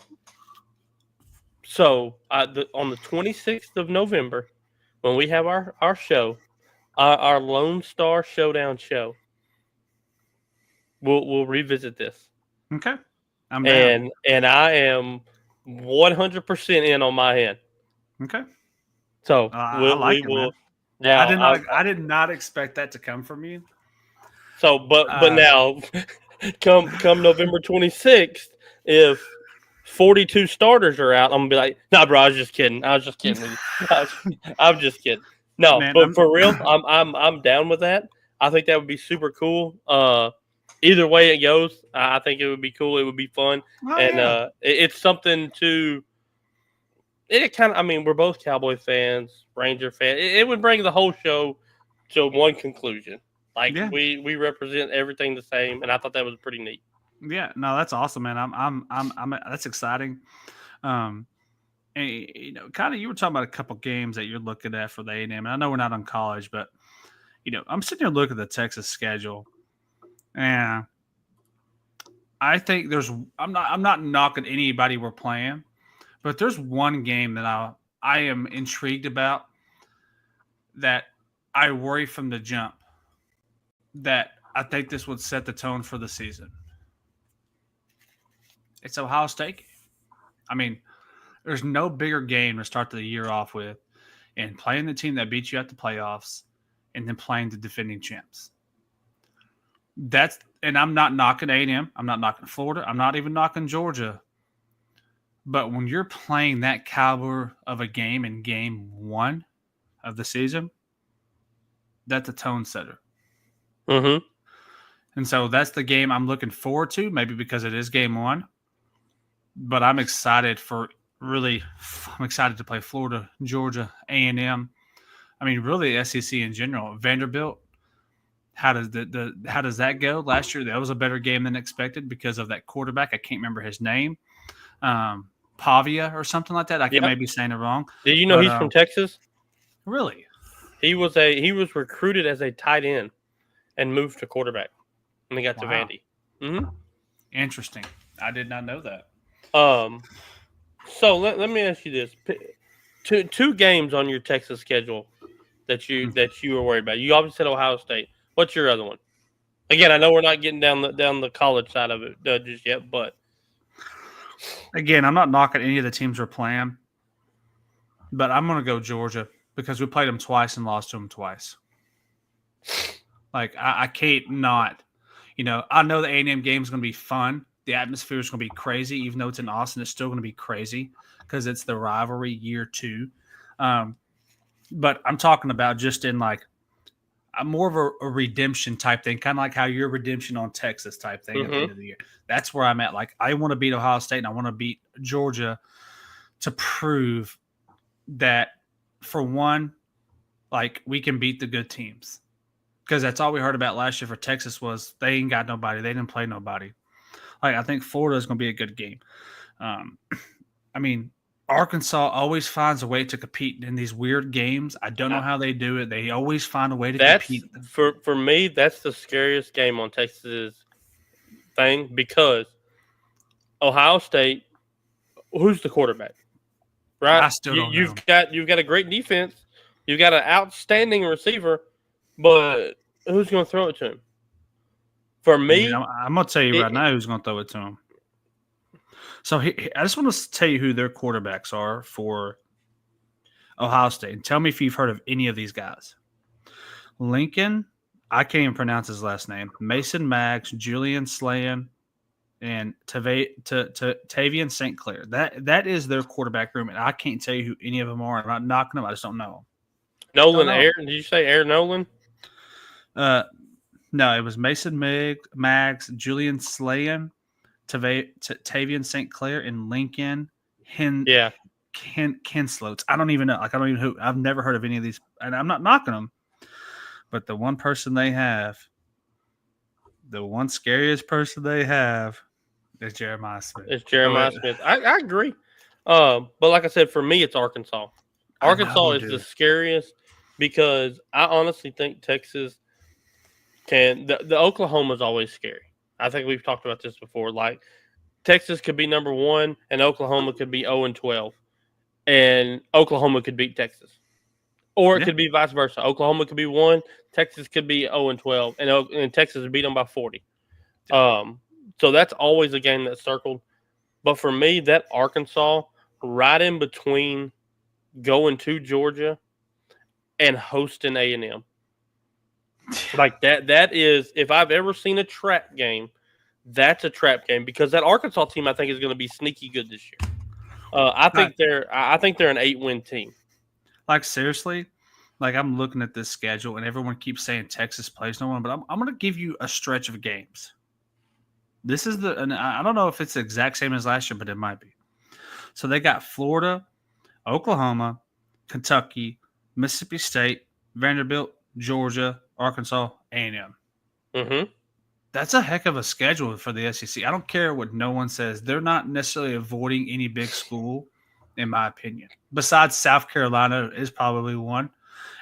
on the 26th of November, when we have our show, our Lone Star Showdown show, We'll revisit this. Okay. I'm down. And I am 100% in on my end. Okay. So I like it, man. Now I did not expect that to come from you. So, but now, come November 26th, if 42 starters are out, I'm gonna be like, nah, bro, I was just kidding. I'm just kidding. I'm just kidding. No, Man, but for real, I'm down with that. I think that would be super cool. Either way it goes, I think it would be cool. It would be fun, it's something to. It kind of, I mean, we're both Cowboy fans, Ranger fans. It would bring the whole show to one conclusion. Like we represent everything the same, and I thought that was pretty neat. Yeah, no, that's awesome, man. I'm that's exciting. And you know, kind of, you were talking about a couple games that you're looking at for the A&M. And I know we're not on college, but you know, I'm sitting here looking at the Texas schedule, and I think I'm not knocking anybody we're playing, but there's one game that I am intrigued about that I worry from the jump that I think this would set the tone for the season. It's Ohio State. I mean, there's no bigger game to start the year off with and playing the team that beat you at the playoffs and then playing the defending champs. And I'm not knocking A&M. I'm not knocking Florida. I'm not even knocking Georgia. But when you're playing that caliber of a game in game one of the season, that's a tone setter. Mm-hmm. And so that's the game I'm looking forward to, maybe because it is game one. But I'm excited to play Florida, Georgia, A&M. I mean, really SEC in general. Vanderbilt, how does that go? Last year, that was a better game than expected because of that quarterback. I can't remember his name. Pavia or something like that. I may be saying it wrong. Did you know he's from Texas? Really? He was recruited as a tight end and moved to quarterback when he got to Vandy. Mm-hmm. Interesting. I did not know that. So let me ask you this: two games on your Texas schedule that you were worried about. You obviously said Ohio State. What's your other one? Again, I know we're not getting down the college side of it just yet, but again, I'm not knocking any of the teams we're playing, but I'm going to go Georgia because we played them twice and lost to them twice. Like I can't not, you know, I know the A&M game is going to be fun. The atmosphere is going to be crazy, even though it's in Austin. It's still going to be crazy because it's the rivalry year two. But I'm talking about just in like more of a redemption type thing, kind of like how your redemption on Texas type thing at the end of the year. That's where I'm at. Like I want to beat Ohio State and I want to beat Georgia to prove that, for one, like we can beat the good teams. Because that's all we heard about last year for Texas was they ain't got nobody. They didn't play nobody. Like I think Florida is going to be a good game. I mean, Arkansas always finds a way to compete in these weird games. I don't know how they do it. They always find a way to compete. For me, that's the scariest game on Texas thing because Ohio State, who's the quarterback? Right? I still don't know. You've got a great defense. You've got an outstanding receiver, but who's going to throw it to him? For me, I'm going to tell you right now who's going to throw it to him. So I just want to tell you who their quarterbacks are for Ohio State. And tell me if you've heard of any of these guys. Lincoln, I can't even pronounce his last name. Mason Maggs, Julian Slayan, and Tavian St. Clair. That is their quarterback room, and I can't tell you who any of them are. I'm not knocking them. I just don't know. Nolan Air? Did you say Air Nolan? No, it was Mason Maggs, Julian Slayan, Tavian St. Clair, and Lincoln Kinslotes. I don't even know. Like I don't even who. I've never heard of any of these, and I'm not knocking them. But the one person they have, the one scariest person they have, is Jeremiah Smith. It's Jeremiah Smith. I agree. But like I said, for me, it's Arkansas. Arkansas is the scariest because I honestly think Texas can. The Oklahoma's always scary. I think we've talked about this before. Like Texas could be number 1, and Oklahoma could be 0-12, and Oklahoma could beat Texas, or it could be vice versa. Oklahoma could be 1, Texas could be 0-12, and Texas would beat them by 40. So that's always a game that's circled. But for me, that Arkansas, right in between going to Georgia and hosting A&M. Like that is, if I've ever seen a trap game, that's a trap game, because that Arkansas team, I think, is going to be sneaky good this year. I think they're an 8-win team. Like, seriously, like, I'm looking at this schedule and everyone keeps saying Texas plays no one, but I'm going to give you a stretch of games. This is and I don't know if it's the exact same as last year, but it might be. So they got Florida, Oklahoma, Kentucky, Mississippi State, Vanderbilt, Georgia, Arkansas, A&M. Mm-hmm. That's a heck of a schedule for the SEC. I don't care what no one says. They're not necessarily avoiding any big school, in my opinion. Besides South Carolina is probably one,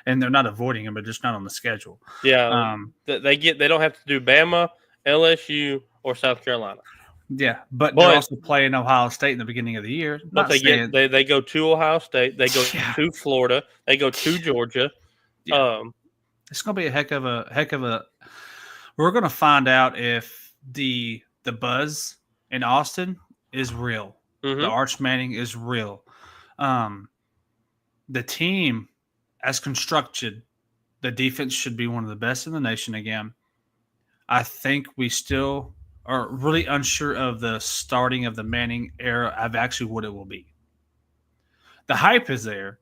and they're not avoiding them, but just not on the schedule. Yeah, they don't have to do Bama, LSU, or South Carolina. Yeah, but they're also playing Ohio State in the beginning of the year. But they go to Ohio State, they go to Florida, they go to Georgia. Yeah. It's going to be a heck of a. We're going to find out if the buzz in Austin is real. Mm-hmm. The Arch Manning is real. The team, as constructed, the defense should be one of the best in the nation again. I think we still are really unsure of the starting of the Manning era of actually what it will be. The hype is there,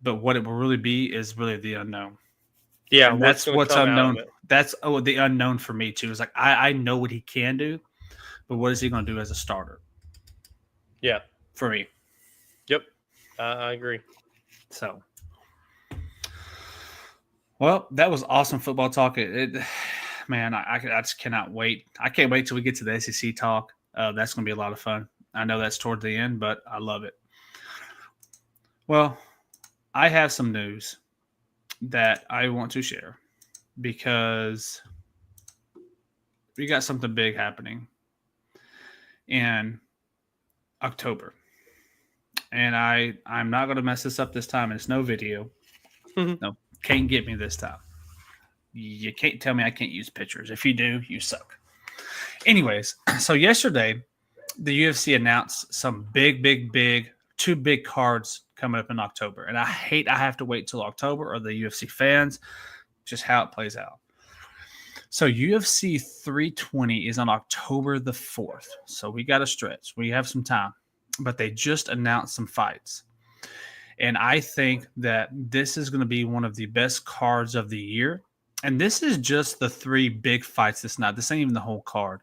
but what it will really be is really the unknown. Yeah, and that's what's unknown. That's the unknown for me too. Is like I know what he can do, but what is he going to do as a starter? Yeah, for me. Yep, I agree. So, well, that was awesome football talk. Man, I just cannot wait. I can't wait till we get to the SEC talk. That's going to be a lot of fun. I know that's toward the end, but I love it. Well, I have some news that I want to share because we got something big happening in October. And I'm not going to mess this up this time. It's no video. No, can't get me this time. You can't tell me I can't use pictures. If you do, you suck. Anyways, so yesterday, the UFC announced some two big cards coming up in October. And I have to wait till October, or the UFC fans, just how it plays out. So UFC 320 is on October the 4th. So we got to stretch. We have some time. But they just announced some fights. And I think that this is going to be one of the best cards of the year. And this is just the 3 big fights this night. This ain't even the whole card.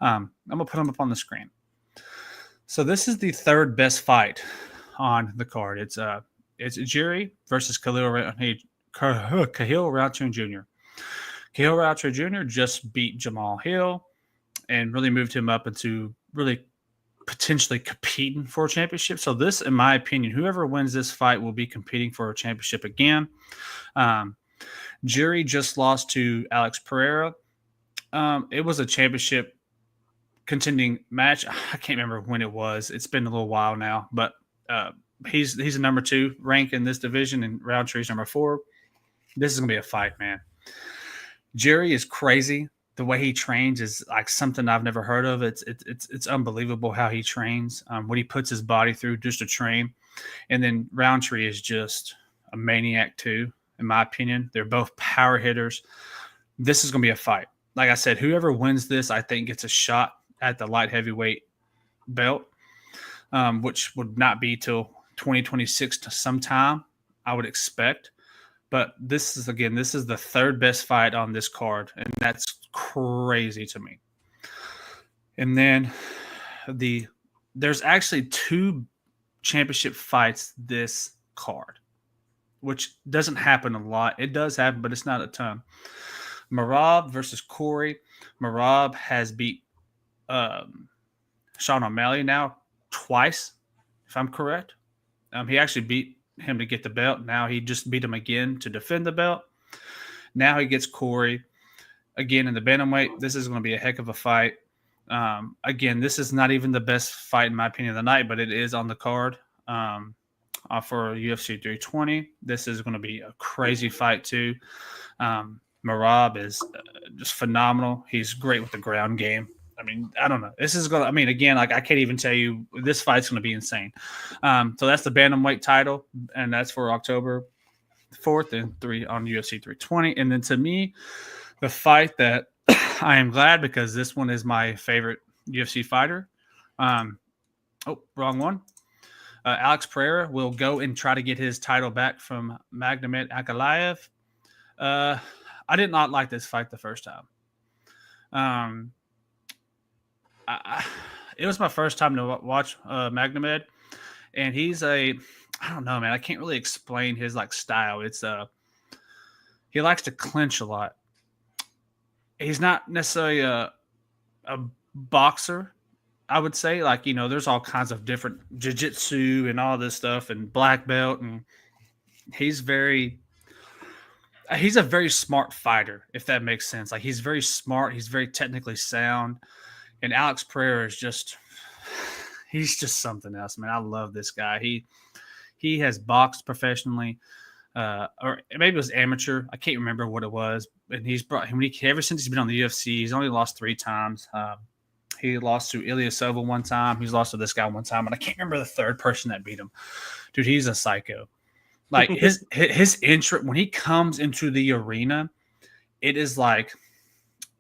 I'm going to put them up on the screen. So this is the 3rd best fight on the card. It's Jerry versus Khalil Rountree Jr. Khalil Rountree Jr. just beat Jamal Hill and really moved him up into really potentially competing for a championship. So this, in my opinion, whoever wins this fight will be competing for a championship again. Jerry just lost to Alex Pereira. It was a championship contending match. I can't remember when it was. It's been a little while now, but he's a number 2 rank in this division, and Roundtree's number 4. This is gonna be a fight, man. Jerry is crazy. The way he trains is like something I've never heard of. It's unbelievable how he trains. What he puts his body through just to train, and then Roundtree is just a maniac too. In my opinion, they're both power hitters. This is gonna be a fight. Like I said, whoever wins this, I think, gets a shot at the light heavyweight belt, which would not be till 2026 to sometime, I would expect. But this is the 3rd best fight on this card, and that's crazy to me. And then there's actually 2 championship fights this card, which doesn't happen a lot. It does happen, but it's not a ton. Merab versus Corey. Merab has beat Sean O'Malley now twice, if I'm correct. He actually beat him to get the belt. Now he just beat him again to defend the belt. Now he gets Corey again in the bantamweight. This is going to be a heck of a fight. Again, this is not even the best fight in my opinion of the night, but it is on the card for UFC 320. This is going to be a crazy fight too. Marab is just phenomenal. He's great with the ground game. I mean, I don't know. This is going to, I mean, again, like I can't even tell you, this fight's going to be insane. So that's the bantamweight title, and that's for October 4th and 3 on UFC 320. And then to me, the fight that I am glad, because this one is my favorite UFC fighter. Wrong one. Alex Pereira will go and try to get his title back from Magomed Ankalaev. I did not like this fight the first time. It was my first time to watch Magomed, and he's I don't know, man. I can't really explain his like style. It's he likes to clinch a lot. He's not necessarily a boxer, I would say. Like, you know, there's all kinds of different jiu-jitsu and all this stuff and black belt, and he's a very smart fighter, if that makes sense. Like, he's very smart. He's very technically sound. And Alex Pereira is he's just something else, man. I love this guy. He has boxed professionally, or maybe it was amateur. I can't remember what it was. And ever since he's been on the UFC, he's only lost 3 times. He lost to Ilyasova one time. He's lost to this guy one time. And I can't remember the third person that beat him. Dude, he's a psycho. Like his intro, when he comes into the arena, it is like,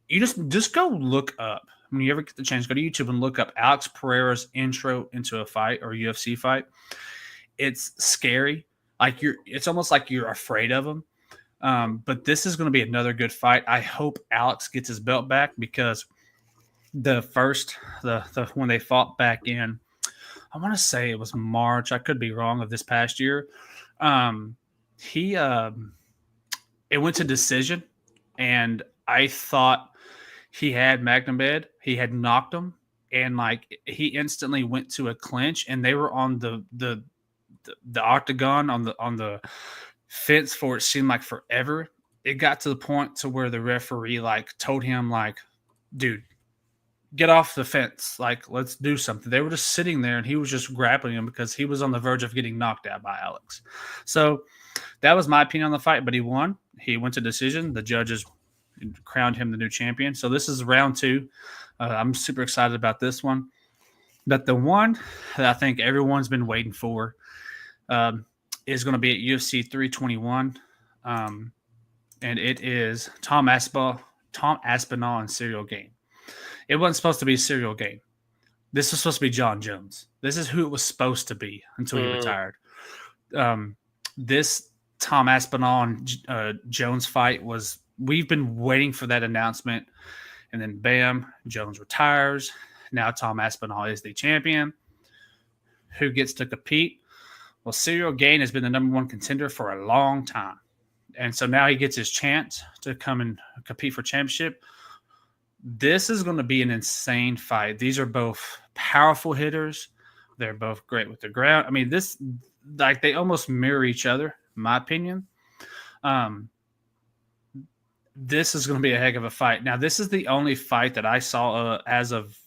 you just go look up. When you ever get the chance, go to YouTube and look up Alex Pereira's intro into a fight or a UFC fight. It's scary. Like it's almost like you're afraid of him. But this is going to be another good fight. I hope Alex gets his belt back, because the when they fought back in, I want to say it was March. I could be wrong, of this past year. It went to decision, and I thought he had Magomed. He had knocked him, and like he instantly went to a clinch, and they were on the octagon on the fence for, it seemed like forever. It got to the point to where the referee like told him, like, dude, get off the fence. Like, let's do something. They were just sitting there, and he was just grappling him because he was on the verge of getting knocked out by Alex. So that was my opinion on the fight, but he won. He went to decision. The judges crowned him the new champion. So this is round 2. I'm super excited about this one. But the one that I think everyone's been waiting for is going to be at UFC 321. And it is Tom Aspinall and Cyril Gane. It wasn't supposed to be Cyril Gane. This was supposed to be John Jones. This is who it was supposed to be until he retired. This Tom Aspinall and Jones fight we've been waiting for that announcement, and then bam, Jones retires. Now Tom Aspinall is the champion. Who gets to compete? Well, Cyril Gane has been the number 1 contender for a long time. And so now he gets his chance to come and compete for championship. This is going to be an insane fight. These are both powerful hitters. They're both great with the ground. I mean, they almost mirror each other, in my opinion. This is going to be a heck of a fight. Now, this is the only fight that I saw as of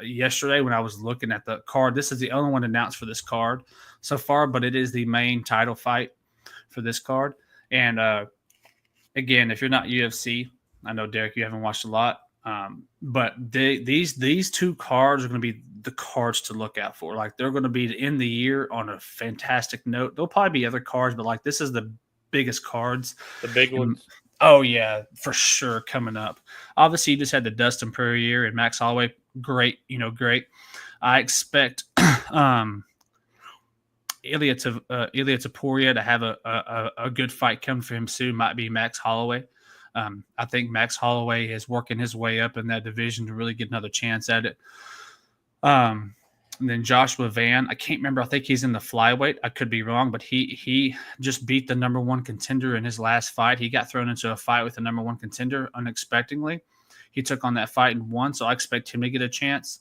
yesterday when I was looking at the card. This is the only one announced for this card so far, but it is the main title fight for this card. And again, if you're not UFC, I know, Derek, you haven't watched a lot, but these 2 cards are going to be the cards to look out for. Like, they're going to be to end the year on a fantastic note. There'll probably be other cards, but like, this is the biggest cards. The big ones. Oh, yeah, for sure, coming up. Obviously, you just had the Dustin Poirier and Max Holloway. Great, great. I expect Ilia Topuria to have a good fight come for him soon. Might be Max Holloway. I think Max Holloway is working his way up in that division to really get another chance at it. And then Joshua Van, I can't remember. I think he's in the flyweight. I could be wrong, but he just beat the number 1 contender in his last fight. He got thrown into a fight with the number 1 contender unexpectedly. He took on that fight and won, so I expect him to get a chance.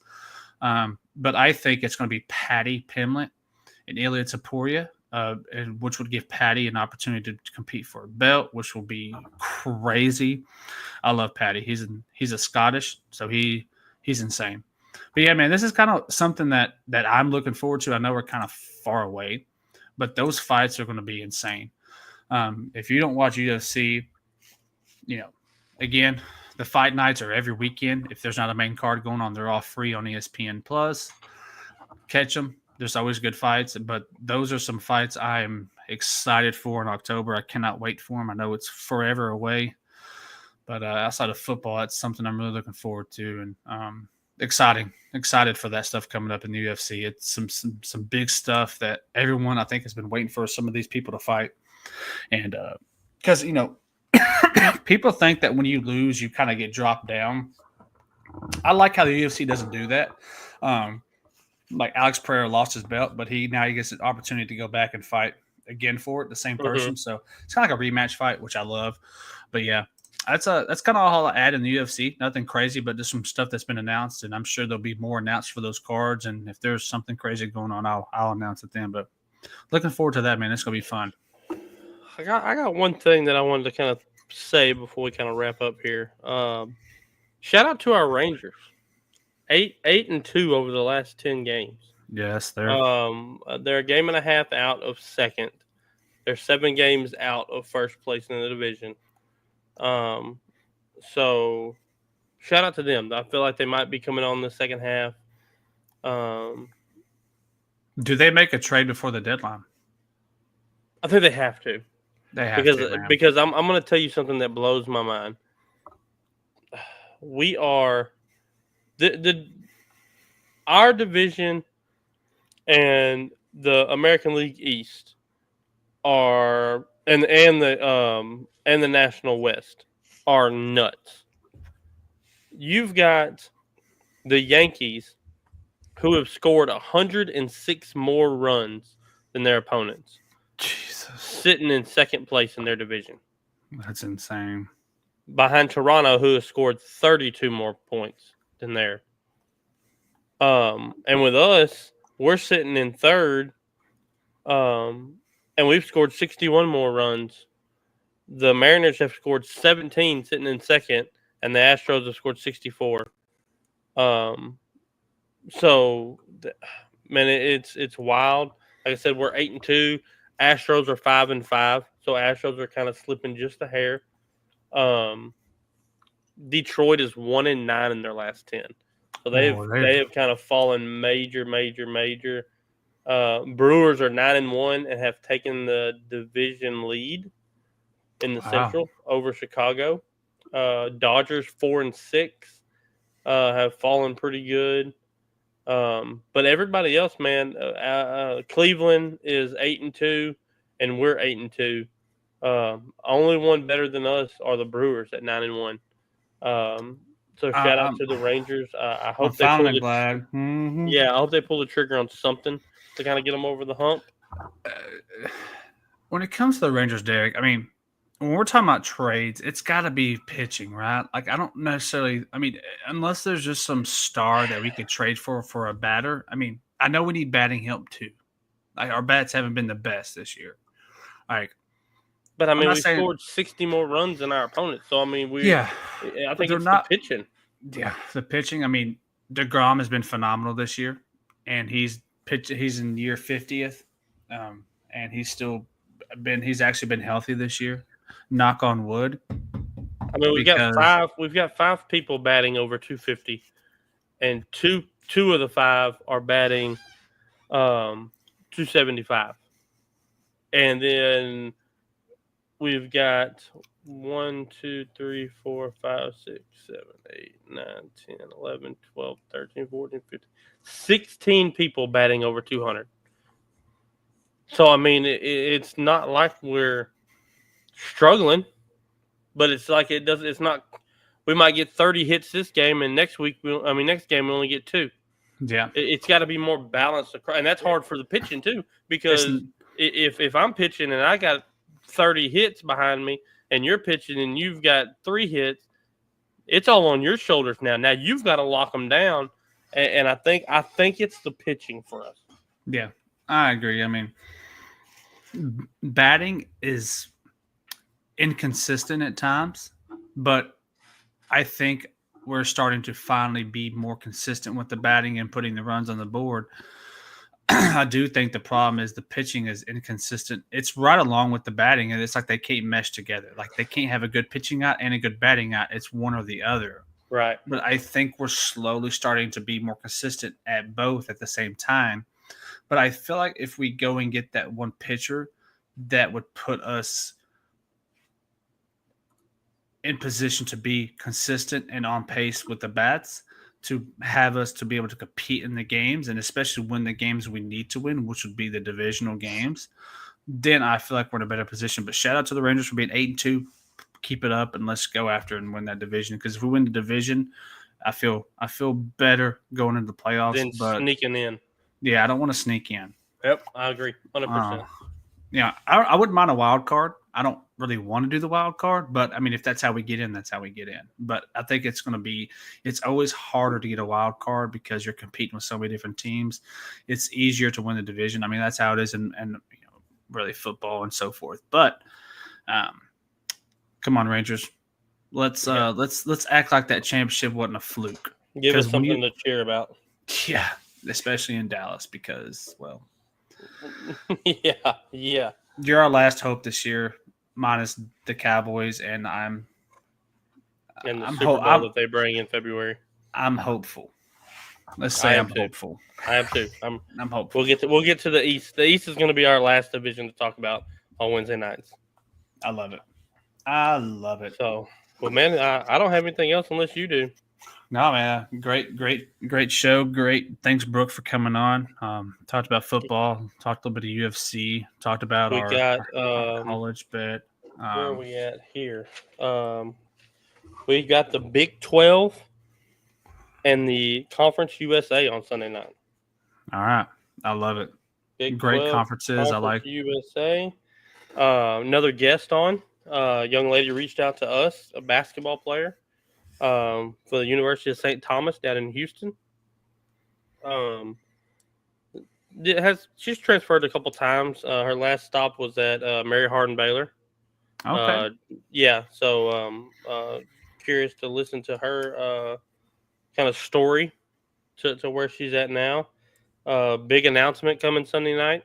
But I think it's going to be Paddy Pimblett and Ilia Topuria, which would give Paddy an opportunity to compete for a belt, which will be crazy. I love Paddy. He's a Scottish, so he's insane. But yeah, man, this is kind of something that I'm looking forward to. I know we're kind of far away, but those fights are going to be insane. If you don't watch UFC, again, the fight nights are every weekend. If there's not a main card going on, they're all free on ESPN Plus. Catch them. There's always good fights, but those are some fights I am excited for in October. I cannot wait for them. I know it's forever away, but outside of football, that's something I'm really looking forward to, and excited for that stuff coming up in the UFC. It's some big stuff that everyone I think has been waiting for some of these people to fight, and because people think that when you lose, you kind of get dropped down. I like how the UFC doesn't do that. Like Alex Pereira lost his belt, but he gets an opportunity to go back and fight again for it, the same person. So it's kind of like a rematch fight, which I love. But yeah, that's kind of all I'll add in the UFC. Nothing crazy, but just some stuff that's been announced, and I'm sure there'll be more announced for those cards. And if there's something crazy going on, I'll announce it then. But looking forward to that, man. It's gonna be fun. I got one thing that I wanted to kind of say before we kind of wrap up here. Shout out to our Rangers. 8-2 over the last 10 games. Yes, they're a game and a half out of second. They're 7 games out of first place in the division. So shout out to them. I feel like they might be coming on the second half. Do they make a trade before the deadline? I think they have to. They have because I'm going to tell you something that blows my mind. We are our division and the American League East are and the National West are nuts. You've got the Yankees who have scored 106 more runs than their opponents. Jesus. Sitting in second place in their division. That's insane. Behind Toronto, who has scored 32 more points than there. And with us, we're sitting in third, and we've scored 61 more runs. The Mariners have scored 17, sitting in second, and the Astros have scored 64. So, man, it's wild. Like I said, we're 8-2. Astros are 5-5, so Astros are kind of slipping just a hair. Detroit is 1-9 in their last 10, so they have kind of fallen major. Brewers are 9-1 and have taken the division lead in the Central over Chicago. Dodgers 4-6 have fallen pretty good, but everybody else, man, Cleveland is 8-2 and we're 8-2. Only one better than us are the Brewers at 9-1. So shout out to the Rangers. I hope they pull I hope they pull the trigger on something to kind of get them over the hump. When it comes to the Rangers, Derek, I mean, when we're talking about trades, it's got to be pitching, right? Like, I don't necessarily – I mean, unless there's just some star that we could trade for a batter. I mean, I know we need batting help too. Like, our bats haven't been the best this year. Like, but I mean, we scored 60 more runs than our opponents. So I mean, I think it's the pitching. Yeah, the pitching. I mean, DeGrom has been phenomenal this year, and he's in year 50th, and he's actually been healthy this year. Knock on wood. I mean, we've got 5 people batting over 250, and two of the 5 are batting 275, and then we've got 1, 2, 3, 4, 5, 6, 7, 8, 9, 10, 11, 12, 13, 14, 15, 16 people batting over 200. So, I mean, it's not like we're struggling, but it's like it's not – we might get 30 hits this game, and next game we only get 2. Yeah. It's got to be more balanced across, and that's hard for the pitching too, because if I'm pitching and I got 30 hits behind me and you're pitching and you've got 3 hits, it's all on your shoulders now. Now you've got to lock them down, and I think it's the pitching for us. Yeah, I agree. I mean, batting is inconsistent at times, but I think we're starting to finally be more consistent with the batting and putting the runs on the board. I do think the problem is the pitching is inconsistent. It's right along with the batting, and it's like they can't mesh together. Like they can't have a good pitching out and a good batting out. It's one or the other. Right. But I think we're slowly starting to be more consistent at both at the same time. But I feel like if we go and get that one pitcher, that would put us in position to be consistent and on pace with the bats, to have us to be able to compete in the games, and especially win the games we need to win, which would be the divisional games. Then I feel like we're in a better position. But shout out to the Rangers for being 8-2. Keep it up, and let's go after and win that division. Because if we win the division, I feel better going into the playoffs. Then but sneaking in. Yeah, I don't want to sneak in. Yep, I agree, 100%. Yeah, I wouldn't mind a wild card. I don't really want to do the wild card, but I mean, if that's how we get in, that's how we get in. But I think it's always harder to get a wild card because you're competing with so many different teams. It's easier to win the division. I mean, that's how it is in really football and so forth. But come on, Rangers. Let's act like that championship wasn't a fluke. Give us something to cheer about. Yeah, especially in Dallas because, well, yeah. You're our last hope this year, minus the Cowboys, and the Super Bowl that they bring in February. I'm hopeful. Let's say I'm hopeful. I am too. I'm hopeful. We'll get to the East. The East is going to be our last division to talk about on Wednesday nights. I love it. So, well, man, I don't have anything else unless you do. No, man. Great show. Great. Thanks, Brooke, for coming on. Talked about football. Talked a little bit of UFC. Talked about our college bet. Where are we at here? We got the Big 12 and the Conference USA on Sunday night. All right. I love it. Big Great 12, conferences. I like USA. Another guest on. A young lady reached out to us, a basketball player. For the University of St. Thomas down in Houston. She's transferred a couple times. Her last stop was at Mary Hardin Baylor. Okay. So curious to listen to her kind of story to where she's at now. Big announcement coming Sunday night.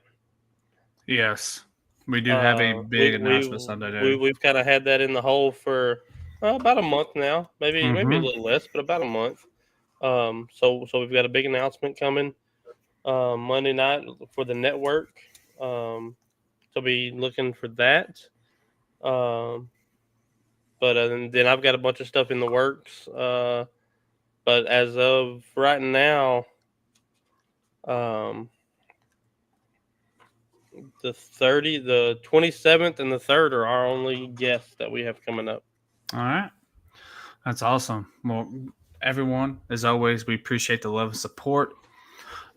Yes, we do have a big announcement Sunday night. We've kind of had that in the hole for about a month now, maybe a little less, but about a month. So we've got a big announcement coming Monday night for the network. So be looking for that. But then I've got a bunch of stuff in the works. But as of right now, the 27th and the 3rd are our only guests that we have coming up. All right. That's awesome. Well, everyone, as always, we appreciate the love and support.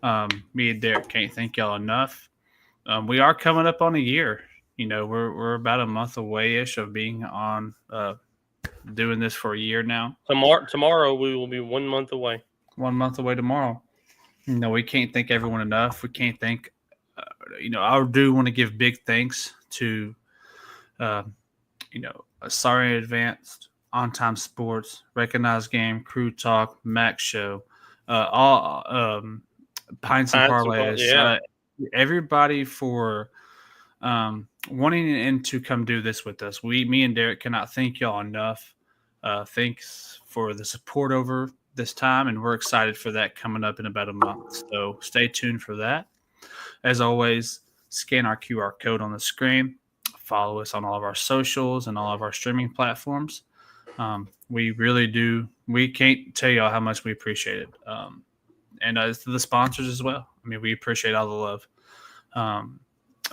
Me and Derek can't thank y'all enough. We are coming up on a year. We're about a month away-ish of being on doing this for a year now. Tomorrow we will be 1 month away. 1 month away tomorrow. We can't thank everyone enough. We can't thank I do want to give big thanks to Sorry in Advance, On Time Sports, Recognized Game, Crew Talk, Max Show, all Pints and Parlays. Everybody for wanting to come do this with us. Me and Derek cannot thank y'all enough. Thanks for the support over this time, and we're excited for that coming up in about a month. So stay tuned for that. As always, scan our QR code on the screen. Follow us on all of our socials and all of our streaming platforms. We really do. We can't tell y'all how much we appreciate it. And to the sponsors as well. I mean, we appreciate all the love.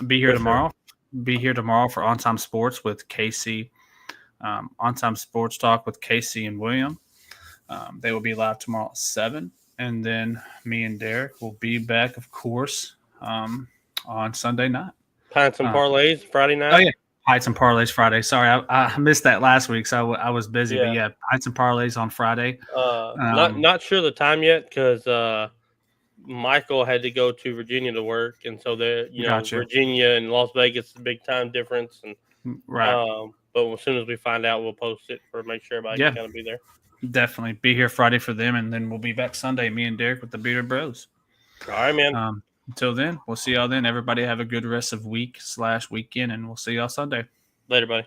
Be here tomorrow. Be here tomorrow for On Time Sports with Casey. On Time Sports Talk with Casey and William. They will be live tomorrow at 7. And then me and Derek will be back, of course, on Sunday night. Pints and Parlays Friday night. Oh, yeah. Pints and Parlays Friday. Sorry, I missed that last week, so I was busy. Yeah. But, yeah, Pints and Parlays on Friday. Not sure the time yet because Michael had to go to Virginia to work. And so, Gotcha. Virginia and Las Vegas is a big time difference. And right. But as soon as we find out, we'll post it for make sure everybody can kind of be there. Definitely. Be here Friday for them, and then we'll be back Sunday, me and Derek with the Bearded Bros. All right, man. Until then, we'll see y'all then. Everybody have a good rest of week/weekend, and we'll see y'all Sunday. Later, buddy.